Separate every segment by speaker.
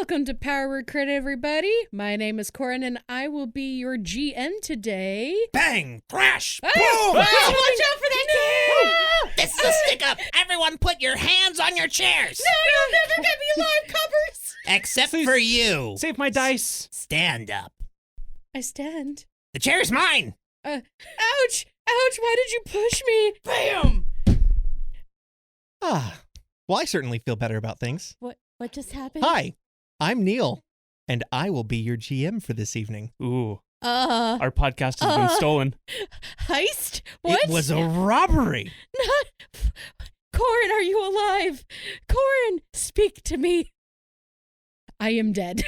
Speaker 1: Welcome to Power Recruit, everybody. My name is Corin, and I will be your GM today.
Speaker 2: Bang! Crash!
Speaker 1: Ah!
Speaker 2: Boom!
Speaker 1: Watch out for that kid!
Speaker 2: This is a stick-up! Everyone put your hands on your chairs!
Speaker 1: No, you'll never get me live covers!
Speaker 2: Except for you.
Speaker 3: Save my dice.
Speaker 2: Stand up.
Speaker 1: I stand.
Speaker 2: The chair's mine!
Speaker 1: Ouch! Ouch! Why did you push me?
Speaker 2: Bam!
Speaker 4: Well, I certainly feel better about things.
Speaker 5: What just happened?
Speaker 4: Hi, I'm Neil, and I will be your GM for this evening.
Speaker 3: Ooh. Our podcast has been stolen.
Speaker 5: Heist? What?
Speaker 4: It was a robbery.
Speaker 5: Not... Corin, are you alive? Corin, speak to me.
Speaker 1: I am dead.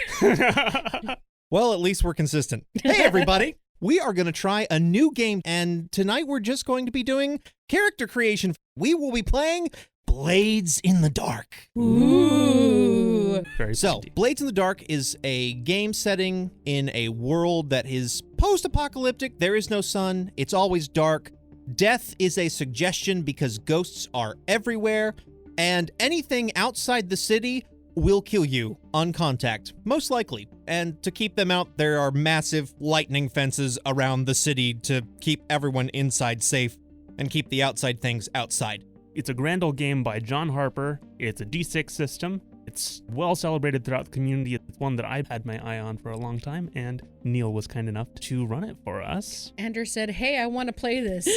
Speaker 4: Well, at least we're consistent. Hey, everybody. We are going to try a new game, and tonight we're just going to be doing character creation. We will be playing Blades in the Dark.
Speaker 1: Ooh.
Speaker 3: Very
Speaker 4: So,
Speaker 3: tasty.
Speaker 4: Blades in the Dark is a game setting in a world that is post-apocalyptic. There is no sun. It's always dark. Death is a suggestion because ghosts are everywhere, and anything outside the city will kill you on contact, most likely. And to keep them out, there are massive lightning fences around the city to keep everyone inside safe and keep the outside things outside.
Speaker 3: It's a grand old game by John Harper. It's a D6 system. It's well celebrated throughout the community. It's one that I've had my eye on for a long time, and Neil was kind enough to run it for us.
Speaker 1: Andrew said, hey, I want to play this.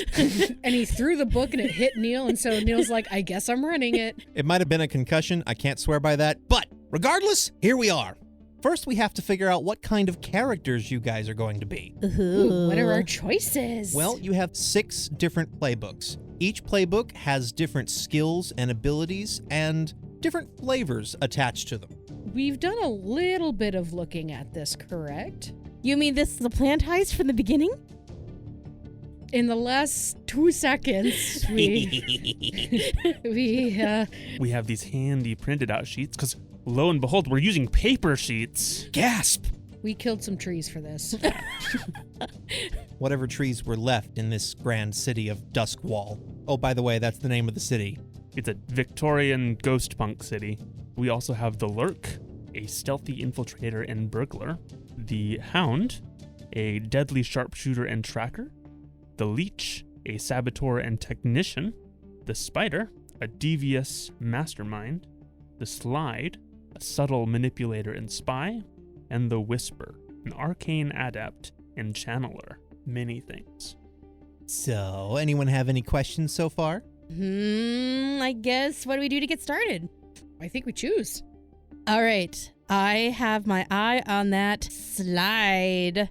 Speaker 1: And he threw the book and it hit Neil, and so Neil's like, I guess I'm running it.
Speaker 4: It might have been a concussion. I can't swear by that. But regardless, here we are. First, we have to figure out what kind of characters you guys are going to be.
Speaker 1: Ooh, what are our choices?
Speaker 4: Well, you have 6 different playbooks. Each playbook has different skills and abilities and different flavors attached to them.
Speaker 1: We've done a little bit of looking at this, correct?
Speaker 5: You mean this is a planned heist from the beginning?
Speaker 1: In the last 2 seconds, we
Speaker 3: We have these handy printed out sheets because, lo and behold, we're using paper sheets.
Speaker 4: Gasp!
Speaker 1: we killed some trees for this.
Speaker 4: Whatever trees were left in this grand city of Duskvol. Oh, by the way, that's the name of the city.
Speaker 3: It's a Victorian ghost punk city. We also have the Lurk, a stealthy infiltrator and burglar. The Hound, a deadly sharpshooter and tracker. The Leech, a saboteur and technician. The Spider, a devious mastermind. The Slide, a subtle manipulator and spy. And the Whisper, an arcane adept and channeler. Many things.
Speaker 4: So, anyone have any questions so far?
Speaker 5: I guess, what do we do to get started?
Speaker 1: I think we choose.
Speaker 5: All right, I have my eye on that slide.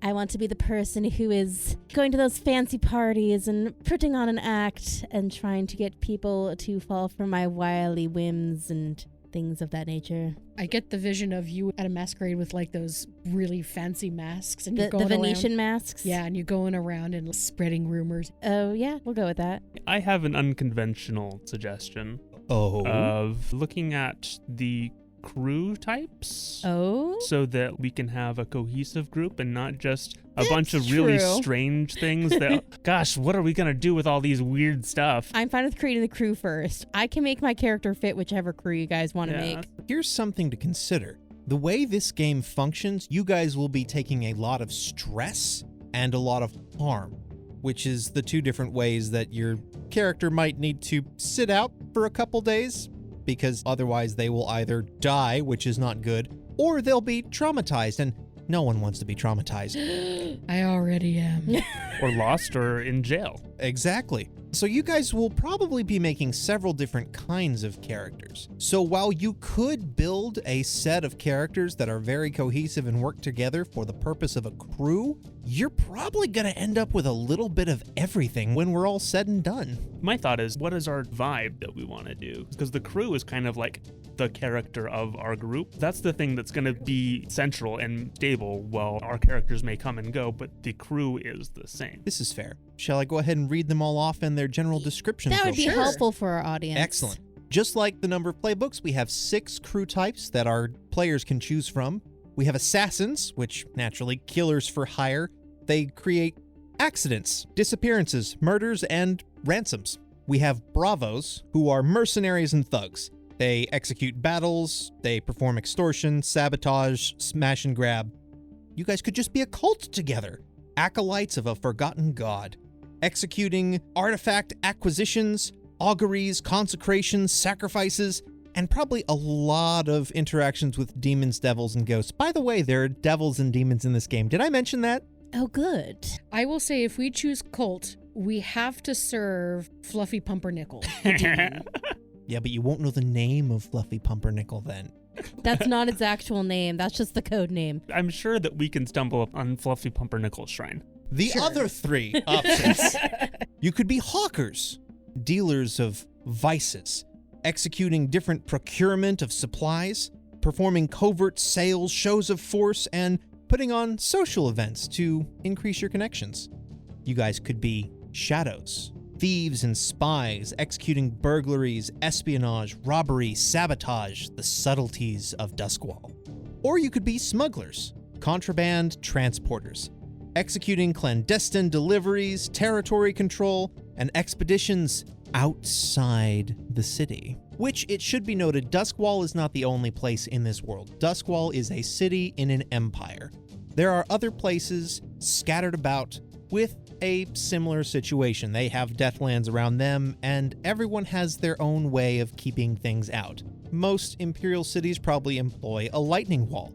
Speaker 5: I want to be the person who is going to those fancy parties and putting on an act and trying to get people to fall for my wily whims and things of that nature.
Speaker 1: I get the vision of you at a masquerade with like those really fancy masks, and you're
Speaker 5: The
Speaker 1: going
Speaker 5: Venetian
Speaker 1: around.
Speaker 5: masks?
Speaker 1: Yeah, and you're going around and spreading rumors.
Speaker 5: Oh, yeah, we'll go with that.
Speaker 3: I have an unconventional suggestion
Speaker 4: Oh.
Speaker 3: of looking at the crew types.
Speaker 5: Oh?
Speaker 3: So that we can have a cohesive group and not just a
Speaker 5: That's
Speaker 3: bunch of really
Speaker 5: true.
Speaker 3: strange things that, gosh, what are we going to do with all these weird stuff?
Speaker 5: I'm fine with creating the crew first. I can make my character fit whichever crew you guys want to
Speaker 3: Yeah,
Speaker 5: make.
Speaker 4: Here's something to consider. The way this game functions, you guys will be taking a lot of stress and a lot of harm, which is the 2 different ways that your character might need to sit out for a couple days, because otherwise they will either die, which is not good, or they'll be traumatized, and no one wants to be traumatized.
Speaker 1: I already am.
Speaker 3: Or lost or in jail.
Speaker 4: Exactly. So you guys will probably be making several different kinds of characters. So while you could build a set of characters that are very cohesive and work together for the purpose of a crew, you're probably going to end up with a little bit of everything when we're all said and done.
Speaker 3: My thought is, what is our vibe that we want to do? Because the crew is kind of like the character of our group. That's the thing that's going to be central and stable while our characters may come and go, but the crew is the same.
Speaker 4: This is fair. Shall I go ahead and read them all off in their general descriptions?
Speaker 5: That would be
Speaker 1: Sure.
Speaker 5: helpful for our audience.
Speaker 4: Excellent. Just like the number of playbooks, we have 6 crew types that our players can choose from. We have assassins, which naturally killers for hire. They create accidents, disappearances, murders, and ransoms. We have bravos, who are mercenaries and thugs. They execute battles, they perform extortion, sabotage, smash and grab. You guys could just be a cult together, acolytes of a forgotten god, executing artifact acquisitions, auguries, consecrations, sacrifices, and probably a lot of interactions with demons, devils, and ghosts. By the way, there are devils and demons in this game. Did I mention that?
Speaker 5: Oh, good.
Speaker 1: I will say if we choose cult, we have to serve Fluffy Pumpernickel.
Speaker 4: Yeah, but you won't know the name of Fluffy Pumpernickel then.
Speaker 5: That's not its actual name. That's just the code name.
Speaker 3: I'm sure that we can stumble on Fluffy Pumpernickel's shrine.
Speaker 4: The
Speaker 1: Sure.
Speaker 4: other three options. You could be hawkers, dealers of vices, executing different procurement of supplies, performing covert sales, shows of force, and putting on social events to increase your connections. You guys could be shadows, thieves and spies, executing burglaries, espionage, robbery, sabotage, the subtleties of Duskvol. Or you could be smugglers, contraband transporters, executing clandestine deliveries, territory control, and expeditions outside the city. Which, it should be noted, Duskvol is not the only place in this world. Duskvol is a city in an empire. There are other places scattered about with a similar situation. They have Deathlands around them, and everyone has their own way of keeping things out. Most Imperial cities probably employ a lightning wall.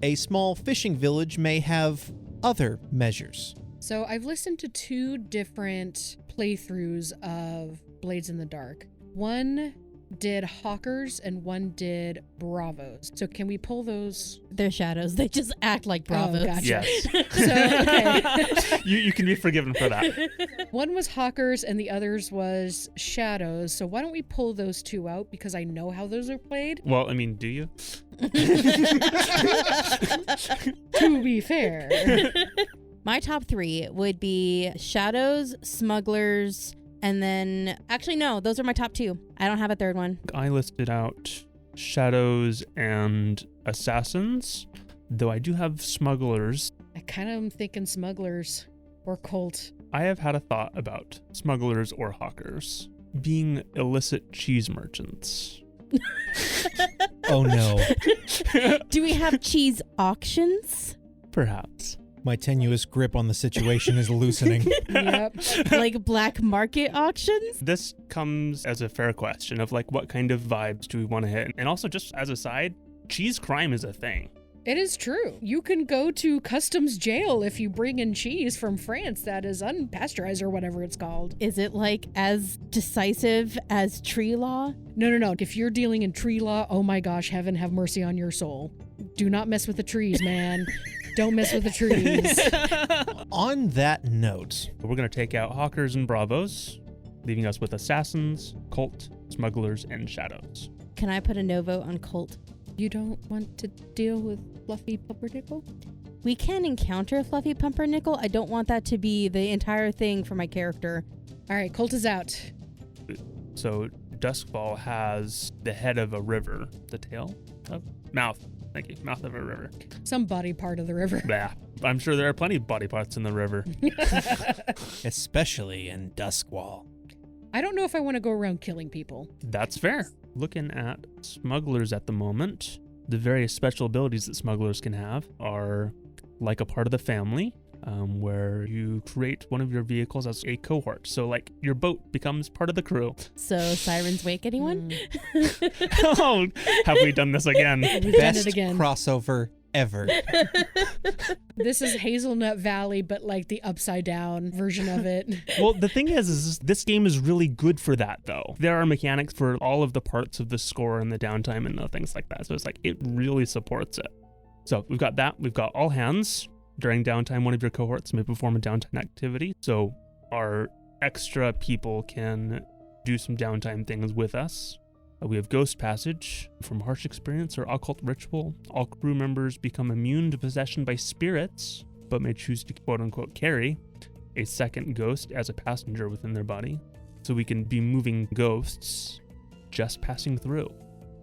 Speaker 4: A small fishing village may have other measures.
Speaker 1: So I've listened to 2 different playthroughs of Blades in the Dark. One did Hawkers and one did Bravos. So can we pull those?
Speaker 5: They're shadows. They just act like Bravos.
Speaker 1: Oh, gotcha.
Speaker 3: Yes.
Speaker 1: So, okay.
Speaker 3: you can be forgiven for that.
Speaker 1: One was Hawkers and the others was Shadows. So why don't we pull those 2 out? Because I know how those are played.
Speaker 3: Well, I mean, do you?
Speaker 1: To be fair.
Speaker 5: My top 3 would be shadows, smugglers, and then... Actually, no. Those are my top 2. I don't have a third one.
Speaker 3: I listed out shadows and assassins, though I do have smugglers.
Speaker 1: I kind of am thinking smugglers or cult.
Speaker 3: I have had a thought about smugglers or hawkers being illicit cheese merchants.
Speaker 4: Oh no.
Speaker 5: Do we have cheese auctions?
Speaker 3: Perhaps.
Speaker 4: My tenuous grip on the situation is loosening.
Speaker 1: Yep.
Speaker 5: Like black market auctions?
Speaker 3: This comes as a fair question of like what kind of vibes do we want to hit? And also just as a side, cheese crime is a thing.
Speaker 1: It is true. You can go to customs jail if you bring in cheese from France that is unpasteurized or whatever it's called.
Speaker 5: Is it like as decisive as tree law?
Speaker 1: No. If you're dealing in tree law, oh my gosh, heaven have mercy on your soul. Do not mess with the trees, man. Don't mess with the trees.
Speaker 4: On that note,
Speaker 3: We're going to take out hawkers and bravos, leaving us with assassins, cult, smugglers, and shadows.
Speaker 5: Can I put a no vote on cult?
Speaker 1: You don't want to deal with Fluffy Pumpernickel?
Speaker 5: We can encounter Fluffy Pumpernickel. I don't want that to be the entire thing for my character.
Speaker 1: All right, cult is out.
Speaker 3: So Duskvol has the head of a river, the tail of mouth. Thank you. Mouth of a river.
Speaker 1: Some body part of the river.
Speaker 3: Blah. I'm sure there are plenty of body parts in the river.
Speaker 4: especially in Duskvol.
Speaker 1: I don't know if I want to go around killing people.
Speaker 3: That's fair. Looking at smugglers at the moment, the various special abilities that smugglers can have are like a part of the family, where you create one of your vehicles as a cohort. So like your boat becomes part of the crew.
Speaker 5: So Sirens Wake, anyone?
Speaker 3: Oh, have we done this again?
Speaker 1: We've
Speaker 4: Best
Speaker 1: done it again.
Speaker 4: crossover ever.
Speaker 1: This is Hazelnut Valley, but like the upside down version of it.
Speaker 3: Well, the thing is this game is really good for that, though. There are mechanics for all of the parts of the score and the downtime and the things like that. So it's like, it really supports it. So we've got that. We've got all hands. During downtime, one of your cohorts may perform a downtime activity. So our extra people can do some downtime things with us. We have Ghost Passage. From harsh experience or occult ritual, all crew members become immune to possession by spirits, but may choose to quote-unquote carry a second ghost as a passenger within their body. So we can be moving ghosts just passing through.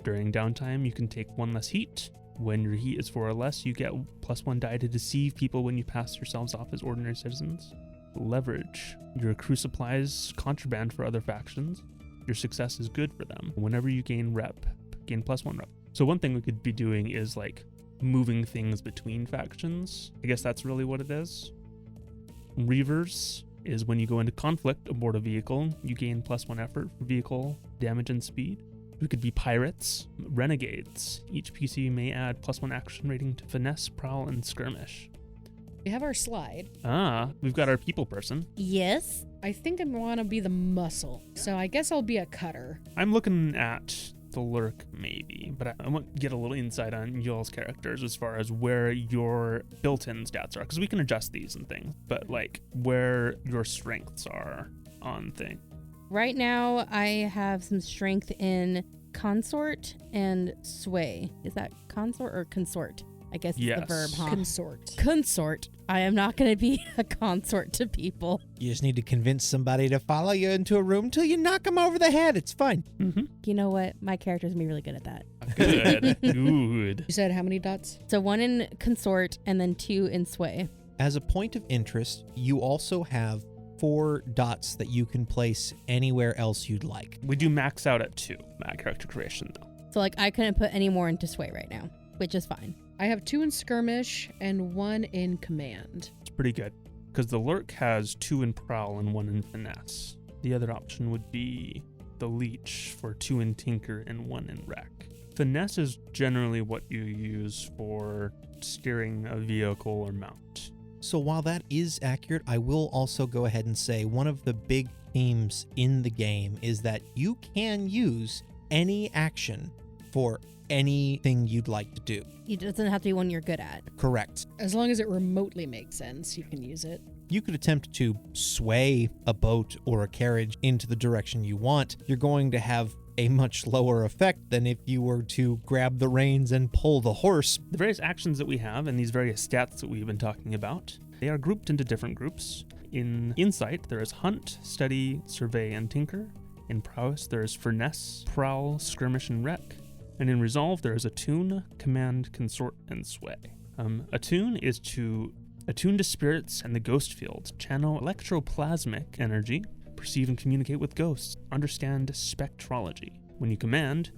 Speaker 3: During downtime, you can take 1 less heat. When your heat is 4 or less, you get +1 die to deceive people when you pass yourselves off as ordinary citizens. Leverage. Your crew supplies contraband for other factions. Your success is good for them. Whenever you gain rep, gain +1 rep. So one thing we could be doing is like moving things between factions. I guess that's really what it is. Reavers is when you go into conflict aboard a vehicle, you gain +1 effort for vehicle damage and speed. We could be pirates, renegades. Each PC may add +1 action rating to finesse, prowl, and skirmish.
Speaker 1: We have our slide.
Speaker 3: We've got our people person.
Speaker 5: Yes.
Speaker 1: I think I want to be the muscle, so I guess I'll be a cutter.
Speaker 3: I'm looking at the lurk maybe, but I want to get a little insight on y'all's characters as far as where your built-in stats are, because we can adjust these and things, but like where your strengths are on things.
Speaker 5: Right now, I have some strength in consort and sway. Is that consort or consort? I guess it's
Speaker 3: Yes.
Speaker 5: the verb, huh?
Speaker 1: Consort.
Speaker 5: Consort. I am not going to be a consort to people.
Speaker 4: You just need to convince somebody to follow you into a room till you knock them over the head. It's fine.
Speaker 3: Mm-hmm.
Speaker 5: You know what? My character's going to be really good at that.
Speaker 3: Good. Good.
Speaker 1: You said how many dots?
Speaker 5: So 1 in consort and then 2 in sway.
Speaker 4: As a point of interest, you also have 4 dots that you can place anywhere else you'd like.
Speaker 3: We do max out at 2 at character creation though.
Speaker 5: So like I couldn't put any more into sway right now, which is fine.
Speaker 1: I have 2 in skirmish and 1 in command.
Speaker 3: It's pretty good because the lurk has 2 in prowl and 1 in finesse. The other option would be the leech for 2 in tinker and 1 in wreck. Finesse is generally what you use for steering a vehicle or mount.
Speaker 4: So while that is accurate, I will also go ahead and say one of the big themes in the game is that you can use any action for anything you'd like to do.
Speaker 5: It doesn't have to be one you're good at.
Speaker 4: Correct.
Speaker 1: As long as it remotely makes sense, you can use it.
Speaker 4: You could attempt to sway a boat or a carriage into the direction you want. You're going to have a much lower effect than if you were to grab the reins and pull the horse.
Speaker 3: The various actions that we have and these various stats that we've been talking about, they are grouped into different groups. In insight, there is hunt, study, survey, and tinker. In prowess, there is finesse, prowl, skirmish, and wreck. And in resolve, there is attune, command, consort, and sway. Attune is to attune to spirits and the ghost field, channel electroplasmic energy, perceive and communicate with ghosts, understand spectrology. When you command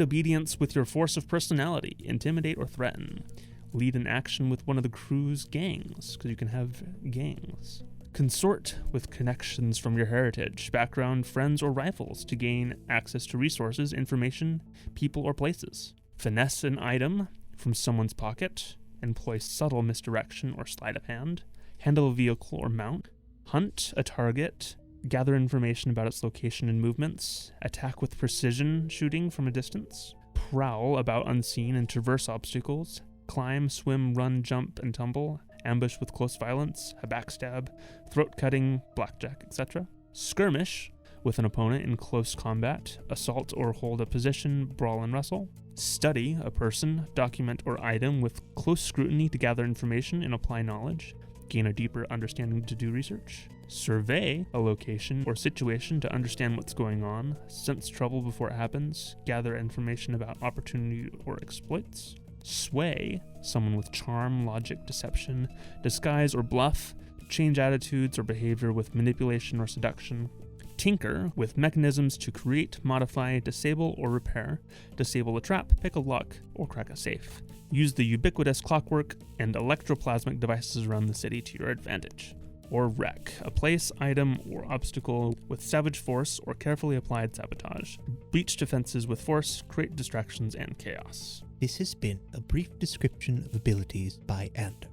Speaker 3: obedience with your force of personality, intimidate or threaten. Lead an action with one of the crew's gangs, because you can have gangs. Consort with connections from your heritage, background, friends, or rivals to gain access to resources, information, people, or places. Finesse an item from someone's pocket. Employ subtle misdirection or sleight of hand. Handle a vehicle or mount. Hunt a target. Gather information about its location and movements. Attack with precision shooting from a distance. Prowl about unseen and traverse obstacles. Climb, swim, run, jump, and tumble. Ambush with close violence, a backstab, throat cutting, blackjack, etc. Skirmish with an opponent in close combat, assault or hold a position, brawl and wrestle. Study a person, document, or item with close scrutiny to gather information and apply knowledge, gain a deeper understanding to do research. Survey a location or situation to understand what's going on, sense trouble before it happens, gather information about opportunity or exploits. Sway someone with charm, logic, deception, disguise, or bluff, change attitudes or behavior with manipulation or seduction. Tinker with mechanisms to create, modify, disable, or repair, disable a trap, pick a lock, or crack a safe. Use the ubiquitous clockwork and electroplasmic devices around the city to your advantage. Or wreck, a place, item, or obstacle with savage force or carefully applied sabotage. Breach defenses with force, create distractions and chaos.
Speaker 4: This has been a brief description of abilities by Ander.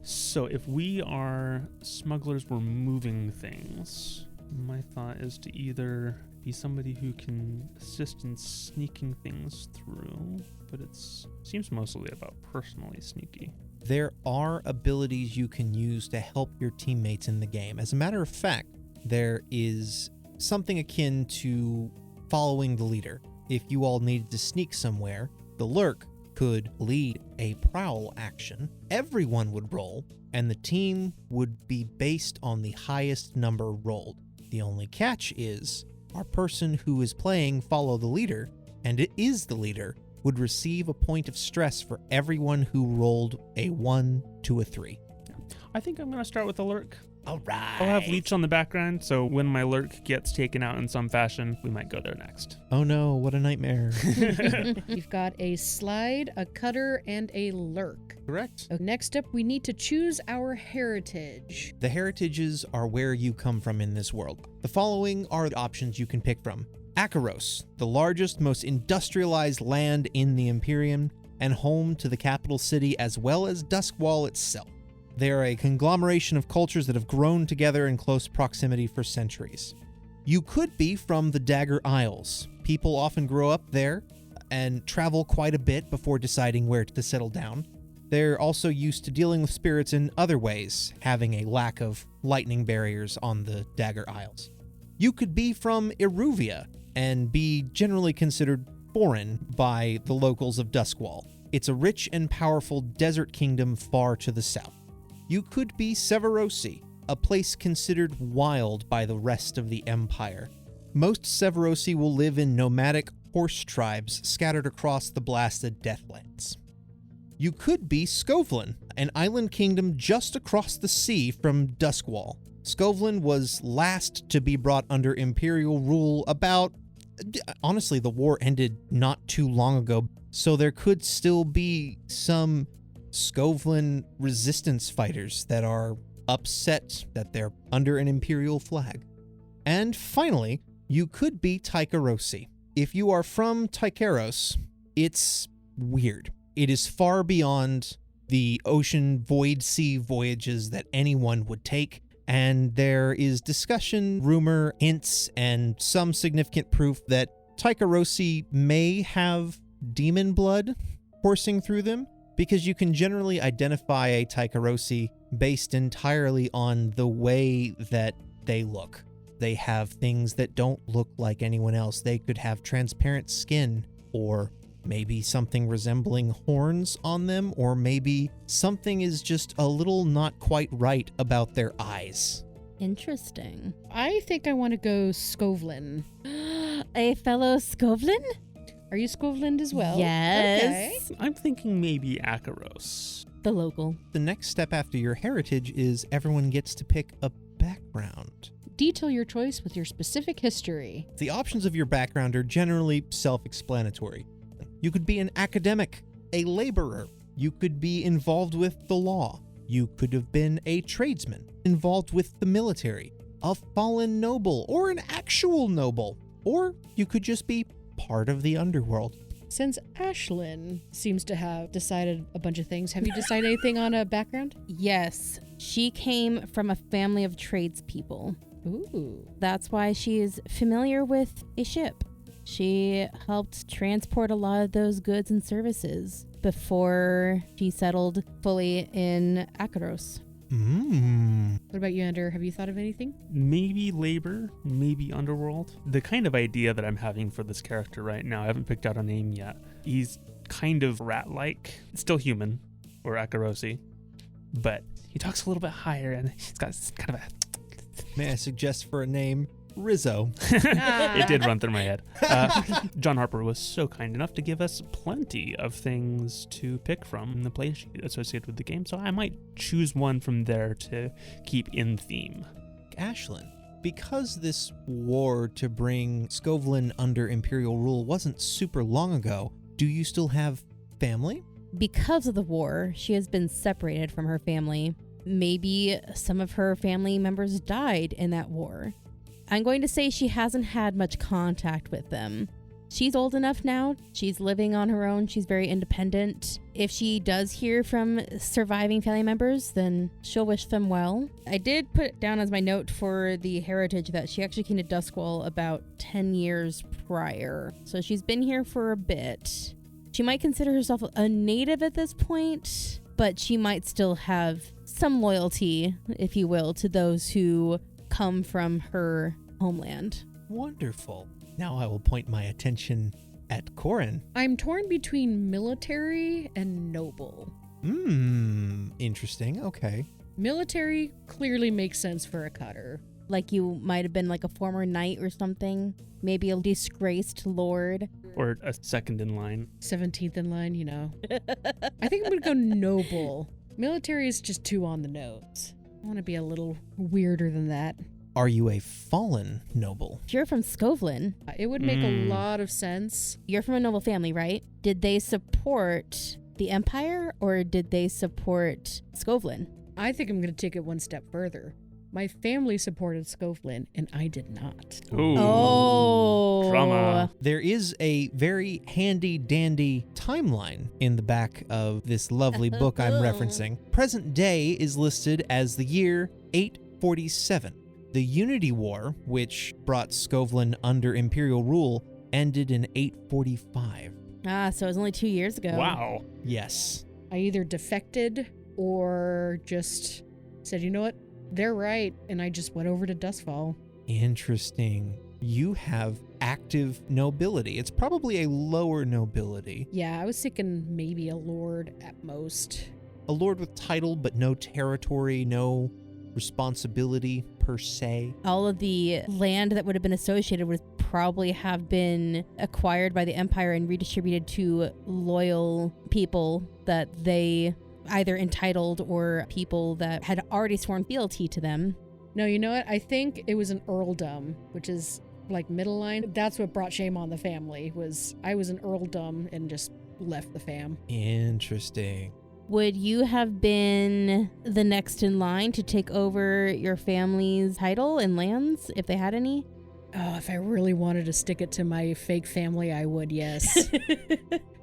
Speaker 3: So if we are smugglers, we're moving things. My thought is to either be somebody who can assist in sneaking things through, but it seems mostly about personally sneaky.
Speaker 4: There are abilities you can use to help your teammates in the game. As a matter of fact, there is something akin to following the leader. If you all needed to sneak somewhere, the lurk could lead a prowl action. Everyone would roll, and the team would be based on the highest number rolled. The only catch is our person who is playing follow the leader, and it is the leader, would receive a point of stress for everyone who rolled a 1 to a 3.
Speaker 3: I think I'm going to start with the lurk.
Speaker 2: All right.
Speaker 3: I'll have Leech on the background, so when my lurk gets taken out in some fashion, we might go there next.
Speaker 4: Oh no, what a nightmare.
Speaker 1: You've got a slide, a cutter, and a lurk.
Speaker 4: Correct.
Speaker 1: Next up, we need to choose our heritage.
Speaker 4: The heritages are where you come from in this world. The following are the options you can pick from. Akaros, the largest, most industrialized land in the Imperium, and home to the capital city as well as Duskvol itself. They are a conglomeration of cultures that have grown together in close proximity for centuries. You could be from the Dagger Isles. People often grow up there and travel quite a bit before deciding where to settle down. They're also used to dealing with spirits in other ways, having a lack of lightning barriers on the Dagger Isles. You could be from Iruvia and be generally considered foreign by the locals of Duskvol. It's a rich and powerful desert kingdom far to the south. You could be Severosi, a place considered wild by the rest of the Empire. Most Severosi will live in nomadic horse tribes scattered across the blasted Deathlands. You could be Skovlin, an island kingdom just across the sea from Duskvol. Skovlin was last to be brought under Imperial rule honestly, the war ended not too long ago, so there could still be some Skovlin resistance fighters that are upset that they're under an Imperial flag. And finally, you could be Tycherosi. If you are from Tycheros, it's weird. It is far beyond the ocean void sea voyages that anyone would take, and there is discussion, rumor, hints, and some significant proof that Tycherosi may have demon blood coursing through them, because you can generally identify a Tycherosi based entirely on the way that they look. They have things that don't look like anyone else. They could have transparent skin, or maybe something resembling horns on them, or maybe something is just a little not quite right about their eyes.
Speaker 5: Interesting.
Speaker 1: I think I want to go Skovlin.
Speaker 5: A fellow Skovlin?
Speaker 1: Are you Skovlin as well?
Speaker 5: Yes.
Speaker 1: Okay.
Speaker 3: I'm thinking maybe Akaros.
Speaker 5: The local.
Speaker 4: The next step after your heritage is everyone gets to pick a background.
Speaker 1: Detail your choice with your specific history.
Speaker 4: The options of your background are generally self-explanatory. You could be an academic, a laborer. You could be involved with the law. You could have been a tradesman, involved with the military, a fallen noble, or an actual noble. Or you could just be part of the underworld.
Speaker 1: Since Ashlyn seems to have decided a bunch of things, have you decided anything on a background?
Speaker 5: Yes. She came from a family of tradespeople.
Speaker 1: Ooh.
Speaker 5: That's why she is familiar with a ship. She helped transport a lot of those goods and services before she settled fully in Akaros.
Speaker 1: What about you, Ender? Have you thought of anything?
Speaker 3: Maybe labor, maybe underworld. The kind of idea that I'm having for this character right now, I haven't picked out a name yet. He's kind of rat-like, still human, or Akarosi, but he talks a little bit higher and he's got kind of a...
Speaker 4: May I suggest for a name? Rizzo.
Speaker 3: It did run through my head. John Harper was so kind enough to give us plenty of things to pick from in the play sheet associated with the game, so I might choose one from there to keep in theme.
Speaker 4: Ashlyn, because this war to bring Skovlin under Imperial rule wasn't super long ago, do you still have family?
Speaker 5: Because of the war, she has been separated from her family. Maybe some of her family members died in that war. I'm going to say she hasn't had much contact with them. She's old enough now. She's living on her own. She's very independent. If she does hear from surviving family members, then she'll wish them well. I did put it down as my note for the heritage that she actually came to Duskvol about 10 years prior. So she's been here for a bit. She might consider herself a native at this point, but she might still have some loyalty, if you will, to those who come from her homeland.
Speaker 4: Wonderful. Now I will point my attention at Corin.
Speaker 1: I'm torn between military and noble.
Speaker 4: Interesting. Okay.
Speaker 1: Military clearly makes sense for a cutter.
Speaker 5: Like you might have been like a former knight or something. Maybe a disgraced lord.
Speaker 3: Or a second in line.
Speaker 1: 17th in line, you know. I think I'm going to go noble. Military is just too on the nose. I want to be a little weirder than that.
Speaker 4: Are you a fallen noble?
Speaker 5: If you're from Skovlin,
Speaker 1: It would make a lot of sense.
Speaker 5: you're from a noble family, right? Did they support the Empire or did they support Skovlin?
Speaker 1: I think I'm going to take it one step further. My family supported Skovlin, and I did not.
Speaker 3: Ooh.
Speaker 5: Oh.
Speaker 3: Drama.
Speaker 4: There is a very handy dandy timeline in the back of this lovely book I'm referencing. Present day is listed as the year 847. The Unity War, which brought Skovlin under Imperial rule, ended in 845.
Speaker 5: So it was only 2 years ago.
Speaker 3: Wow.
Speaker 4: Yes.
Speaker 1: I either defected or just said, you know what? They're right. And I just went over to Duskvol.
Speaker 4: Interesting. You have active nobility. It's probably a lower nobility.
Speaker 1: Yeah, I was thinking maybe a lord at most.
Speaker 4: A lord with title, but no territory, no responsibility per se.
Speaker 5: All of the land that would have been associated would probably have been acquired by the Empire and redistributed to loyal people that they either entitled or people that had already sworn fealty to them.
Speaker 1: No, you know what? I think it was an earldom, which is like middle line. That's what brought shame on the family, was I was an earldom and just left the fam.
Speaker 4: Interesting.
Speaker 5: Would you have been the next in line to take over your family's title and lands if they had any?
Speaker 1: Oh, if I really wanted to stick it to my fake family, I would, yes.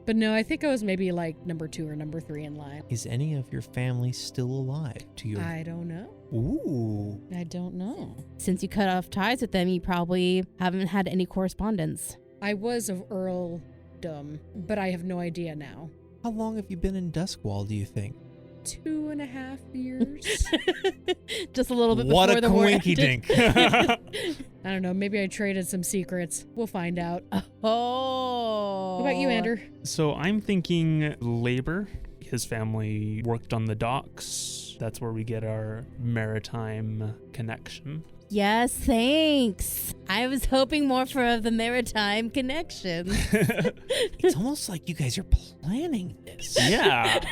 Speaker 1: But no, I think I was maybe like number 2 or number 3 in line.
Speaker 4: Is any of your family still alive to your...
Speaker 1: I don't know.
Speaker 4: Ooh.
Speaker 1: I don't know.
Speaker 5: Since you cut off ties with them, you probably haven't had any correspondence.
Speaker 1: I was of earldom, but I have no idea now.
Speaker 4: How long have you been in Duskvol, do you think?
Speaker 1: 2.5 years.
Speaker 5: Just a little bit
Speaker 4: What
Speaker 5: before
Speaker 4: a
Speaker 5: the war
Speaker 4: coinky
Speaker 5: ended.
Speaker 4: dink.
Speaker 1: I don't know. Maybe I traded some secrets. We'll find out.
Speaker 5: Oh.
Speaker 1: What about you, Ander?
Speaker 3: So I'm thinking labor. His family worked on the docks. That's where we get our maritime connection.
Speaker 5: Yes, thanks. I was hoping more for the maritime connection.
Speaker 4: It's almost like you guys are planning this.
Speaker 3: Yeah.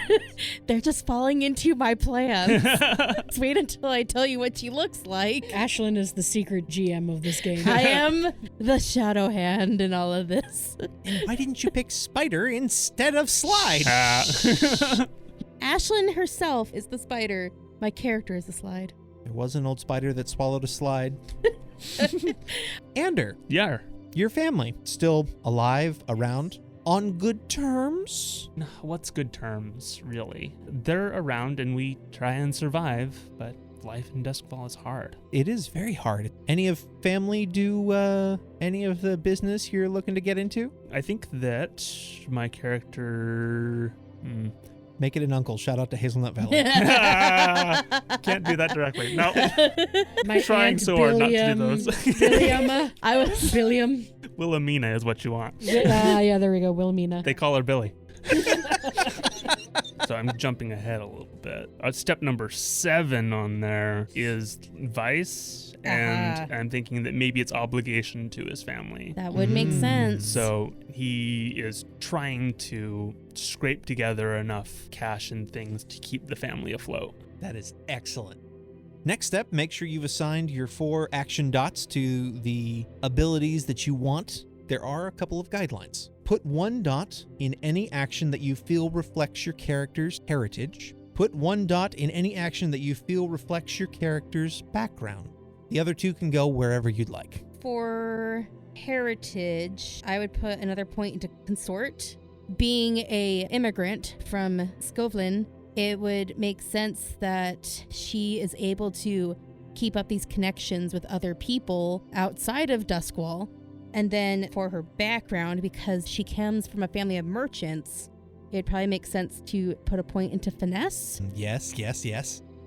Speaker 5: They're just falling into my plans. Just wait until I tell you what she looks like.
Speaker 1: Ashlyn is the secret GM of this game.
Speaker 5: I am the shadow hand in all of this.
Speaker 4: And why didn't you pick Spider instead of Slide?
Speaker 5: Ashlyn herself is the spider. My character is the slide.
Speaker 4: There was an old spider that swallowed a slide. Ander,
Speaker 3: Yeah.
Speaker 4: your family still alive, around, on good terms?
Speaker 3: What's good terms, really? They're around and we try and survive, but life in Duskvol is hard.
Speaker 4: It is very hard. Any of family do any of the business you're looking to get into?
Speaker 3: I think that my character...
Speaker 4: Make it an uncle. Shout out to Hazelnut Valley.
Speaker 3: Can't do that directly. No.
Speaker 1: My
Speaker 3: Trying
Speaker 1: Aunt
Speaker 3: so hard not to do those.
Speaker 1: William.
Speaker 5: I was
Speaker 1: William.
Speaker 3: Wilhelmina is what you want.
Speaker 1: Yeah, there we go. Wilhelmina.
Speaker 3: They call her Billy. So I'm jumping ahead a little bit. Step number 7 on there is vice, and I'm thinking that maybe it's obligation to his family.
Speaker 5: That would make sense.
Speaker 3: So he is trying to scrape together enough cash and things to keep the family afloat.
Speaker 4: That is excellent. Next step, make sure you've assigned your 4 action dots to the abilities that you want. There are a couple of guidelines. Put 1 dot in any action that you feel reflects your character's heritage. Put 1 dot in any action that you feel reflects your character's background. The other 2 can go wherever you'd like.
Speaker 5: For heritage, I would put another point into consort. Being a immigrant from Skovlin, it would make sense that she is able to keep up these connections with other people outside of Duskvol. And then for her background, because she comes from a family of merchants, it'd probably make sense to put a point into finesse.
Speaker 4: Yes.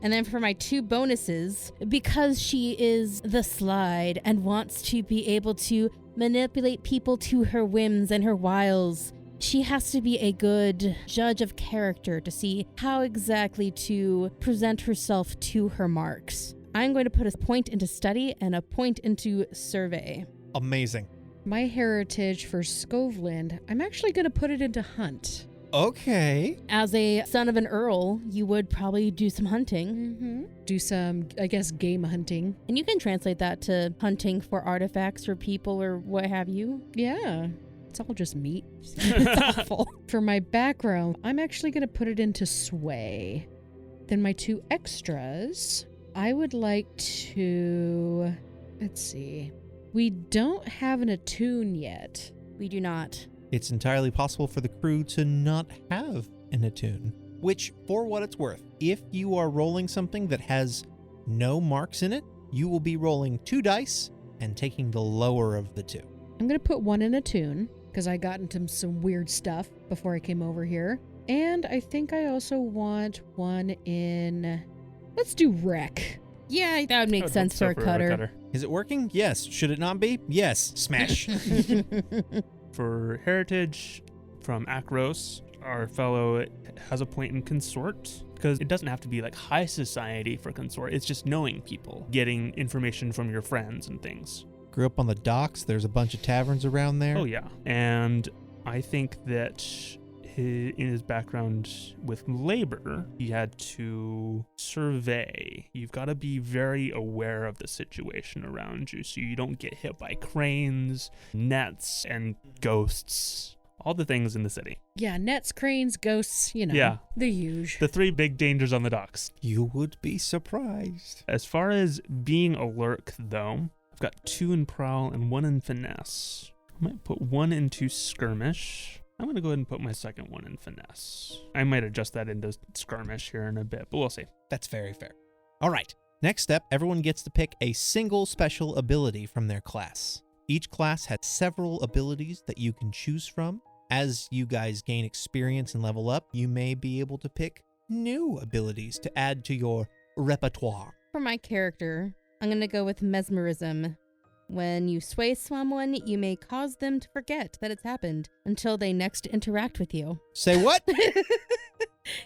Speaker 5: And then for my 2 bonuses, because she is the slide and wants to be able to manipulate people to her whims and her wiles, she has to be a good judge of character to see how exactly to present herself to her marks. I'm going to put a point into study and a point into survey.
Speaker 4: Amazing.
Speaker 1: My heritage for Skovland, I'm actually going to put it into hunt.
Speaker 4: Okay.
Speaker 5: As a son of an earl, you would probably do some hunting.
Speaker 1: Mm-hmm. Do some, I guess, game hunting.
Speaker 5: And you can translate that to hunting for artifacts or people or what have you.
Speaker 1: Yeah. It's all just meat. It's awful. For my background, I'm actually going to put it into sway. Then my 2 extras, I would like to... Let's see. We don't have an attune yet.
Speaker 5: We do not.
Speaker 4: It's entirely possible for the crew to not have an attune, which, for what it's worth, if you are rolling something that has no marks in it, you will be rolling 2 dice and taking the lower of the 2.
Speaker 1: I'm going to put 1 in attune because I got into some weird stuff before I came over here. And I think I also want 1 in... Let's do wreck.
Speaker 5: Yeah, that would make sense for a cutter.
Speaker 4: Is it working? Yes. Should it not be? Yes. Smash.
Speaker 3: For heritage, from Akros, our fellow has a point in consort, because it doesn't have to be like high society for consort. It's just knowing people, getting information from your friends and things.
Speaker 4: Grew up on the docks. There's a bunch of taverns around there.
Speaker 3: Oh, yeah. And I think that in his background with labor, he had to survey. You've got to be very aware of the situation around you so you don't get hit by cranes, nets, and ghosts. All the things in the city.
Speaker 1: Yeah, nets, cranes, ghosts, you know.
Speaker 3: Yeah.
Speaker 1: The huge.
Speaker 3: The 3 big dangers on the docks.
Speaker 4: You would be surprised.
Speaker 3: As far as being a lurk, though, I've got 2 in prowl and 1 in finesse. I might put 1 into skirmish. I'm going to go ahead and put my second 1 in finesse. I might adjust that into skirmish here in a bit, but we'll see.
Speaker 4: That's very fair. All right. Next step, everyone gets to pick a single special ability from their class. Each class has several abilities that you can choose from. As you guys gain experience and level up, you may be able to pick new abilities to add to your repertoire.
Speaker 5: For my character, I'm going to go with mesmerism. When you sway someone, you may cause them to forget that it's happened until they next interact with you.
Speaker 4: Say what?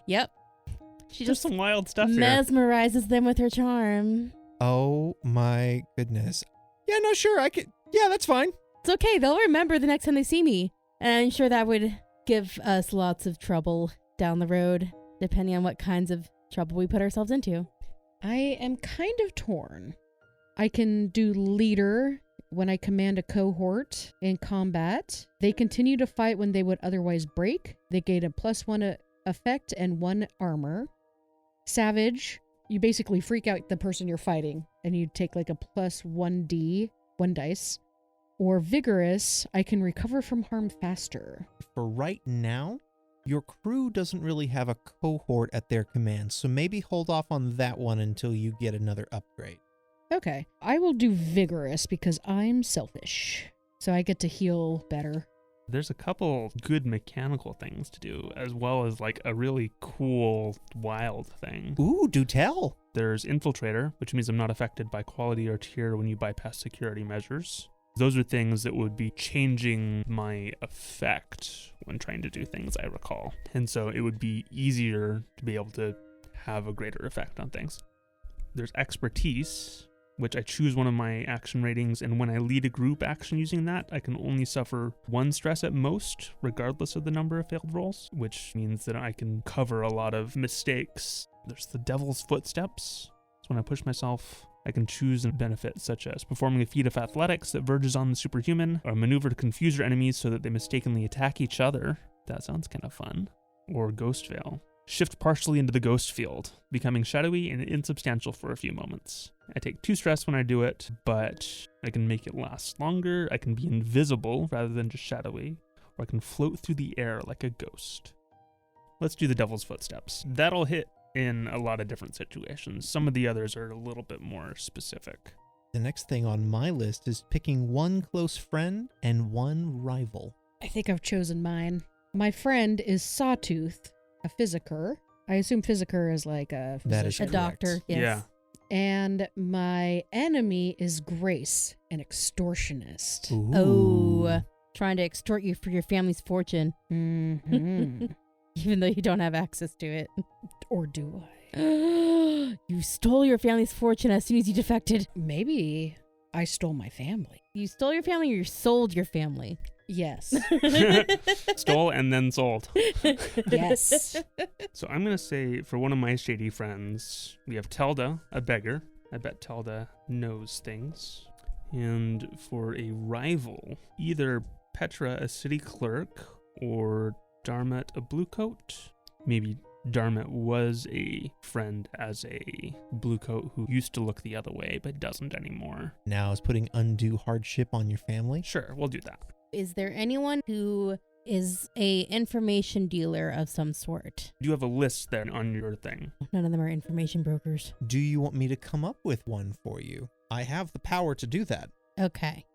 Speaker 5: Yep. She
Speaker 3: There's
Speaker 5: just
Speaker 3: some wild stuff here.
Speaker 5: mesmerizes them with her charm.
Speaker 4: Oh my goodness. Yeah, no, sure. Yeah, that's fine.
Speaker 5: It's okay. They'll remember the next time they see me. And I'm sure that would give us lots of trouble down the road, depending on what kinds of trouble we put ourselves into.
Speaker 1: I am kind of torn. I can do leader when I command a cohort in combat. They continue to fight when they would otherwise break. They gain a +1 effect and 1 armor. Savage, you basically freak out the person you're fighting and you take like a +1d, 1 dice. Or vigorous, I can recover from harm faster.
Speaker 4: For right now, your crew doesn't really have a cohort at their command, so maybe hold off on that one until you get another upgrade.
Speaker 1: Okay, I will do vigorous because I'm selfish. So I get to heal better.
Speaker 3: There's a couple good mechanical things to do, as well as like a really cool wild thing.
Speaker 4: Ooh, do tell.
Speaker 3: There's Infiltrator, which means I'm not affected by quality or tier when you bypass security measures. Those are things that would be changing my effect when trying to do things, I recall. And so it would be easier to be able to have a greater effect on things. There's Expertise, which I choose one of my action ratings, and when I lead a group action using that, I can only suffer 1 stress at most, regardless of the number of failed rolls, which means that I can cover a lot of mistakes. There's the Devil's Footsteps. So when I push myself, I can choose a benefit such as performing a feat of athletics that verges on the superhuman, or a maneuver to confuse your enemies so that they mistakenly attack each other. That sounds kind of fun. Or Ghost Veil. Shift partially into the ghost field, becoming shadowy and insubstantial for a few moments. I take 2 stress when I do it, but I can make it last longer. I can be invisible rather than just shadowy, or I can float through the air like a ghost. Let's do the Devil's Footsteps. That'll hit in a lot of different situations. Some of the others are a little bit more specific.
Speaker 4: The next thing on my list is picking 1 close friend and 1 rival.
Speaker 1: I think I've chosen mine. My friend is Sawtooth, a physiker. I assume physiker is like a physician.
Speaker 4: That is
Speaker 5: A
Speaker 4: correct.
Speaker 5: doctor, yes.
Speaker 3: Yeah.
Speaker 1: And my enemy is Grace, an extortionist.
Speaker 5: Oh, trying to extort you for your family's fortune,
Speaker 1: Mm-hmm.
Speaker 5: even though you don't have access to it.
Speaker 1: Or do I?
Speaker 5: You stole your family's fortune as soon as you defected.
Speaker 1: Maybe. I stole my family.
Speaker 5: You stole your family or you sold your family?
Speaker 1: Yes.
Speaker 3: Stole and then sold.
Speaker 1: Yes.
Speaker 3: So I'm going to say for one of my shady friends, we have Telda, a beggar. I bet Telda knows things. And for a rival, either Petra, a city clerk, or Darmet, a bluecoat. Maybe Darmet was a friend as a bluecoat who used to look the other way but doesn't anymore.
Speaker 4: Now is putting undue hardship on your family.
Speaker 3: Sure, we'll do that.
Speaker 5: Is there anyone who is a information dealer of some sort?
Speaker 3: You have a list there on your thing.
Speaker 5: None of them are information brokers.
Speaker 4: Do you want me to come up with one for you? I have the power to do that.
Speaker 5: Okay.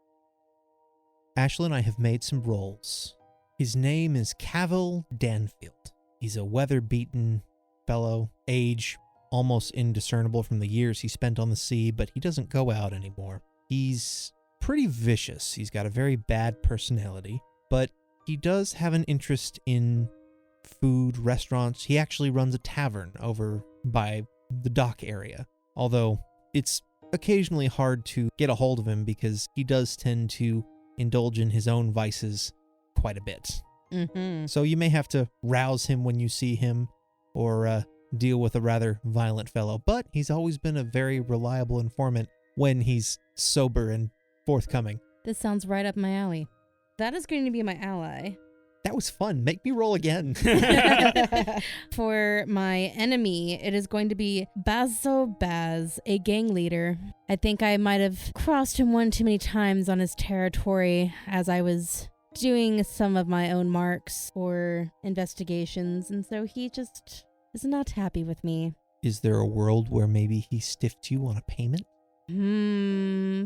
Speaker 4: Ashlyn, I have made some rolls. His name is Cavil Danfield. He's a weather-beaten fellow, age almost indiscernible from the years he spent on the sea, but he doesn't go out anymore. He's pretty vicious. He's got a very bad personality, but he does have an interest in food, restaurants. He actually runs a tavern over by the dock area, although it's occasionally hard to get a hold of him because he does tend to indulge in his own vices quite a bit.
Speaker 5: Mm-hmm.
Speaker 4: So you may have to rouse him when you see him or deal with a rather violent fellow, but he's always been a very reliable informant when he's sober and forthcoming.
Speaker 5: This sounds right up my alley. That is going to be my ally.
Speaker 4: That was fun. Make me roll again.
Speaker 5: For my enemy, it is going to be Bazo Baz, a gang leader. I think I might have crossed him one too many times on his territory as I was doing some of my own marks or investigations, and so he just is not happy with me.
Speaker 4: Is there a world where maybe he stiffed you on a payment?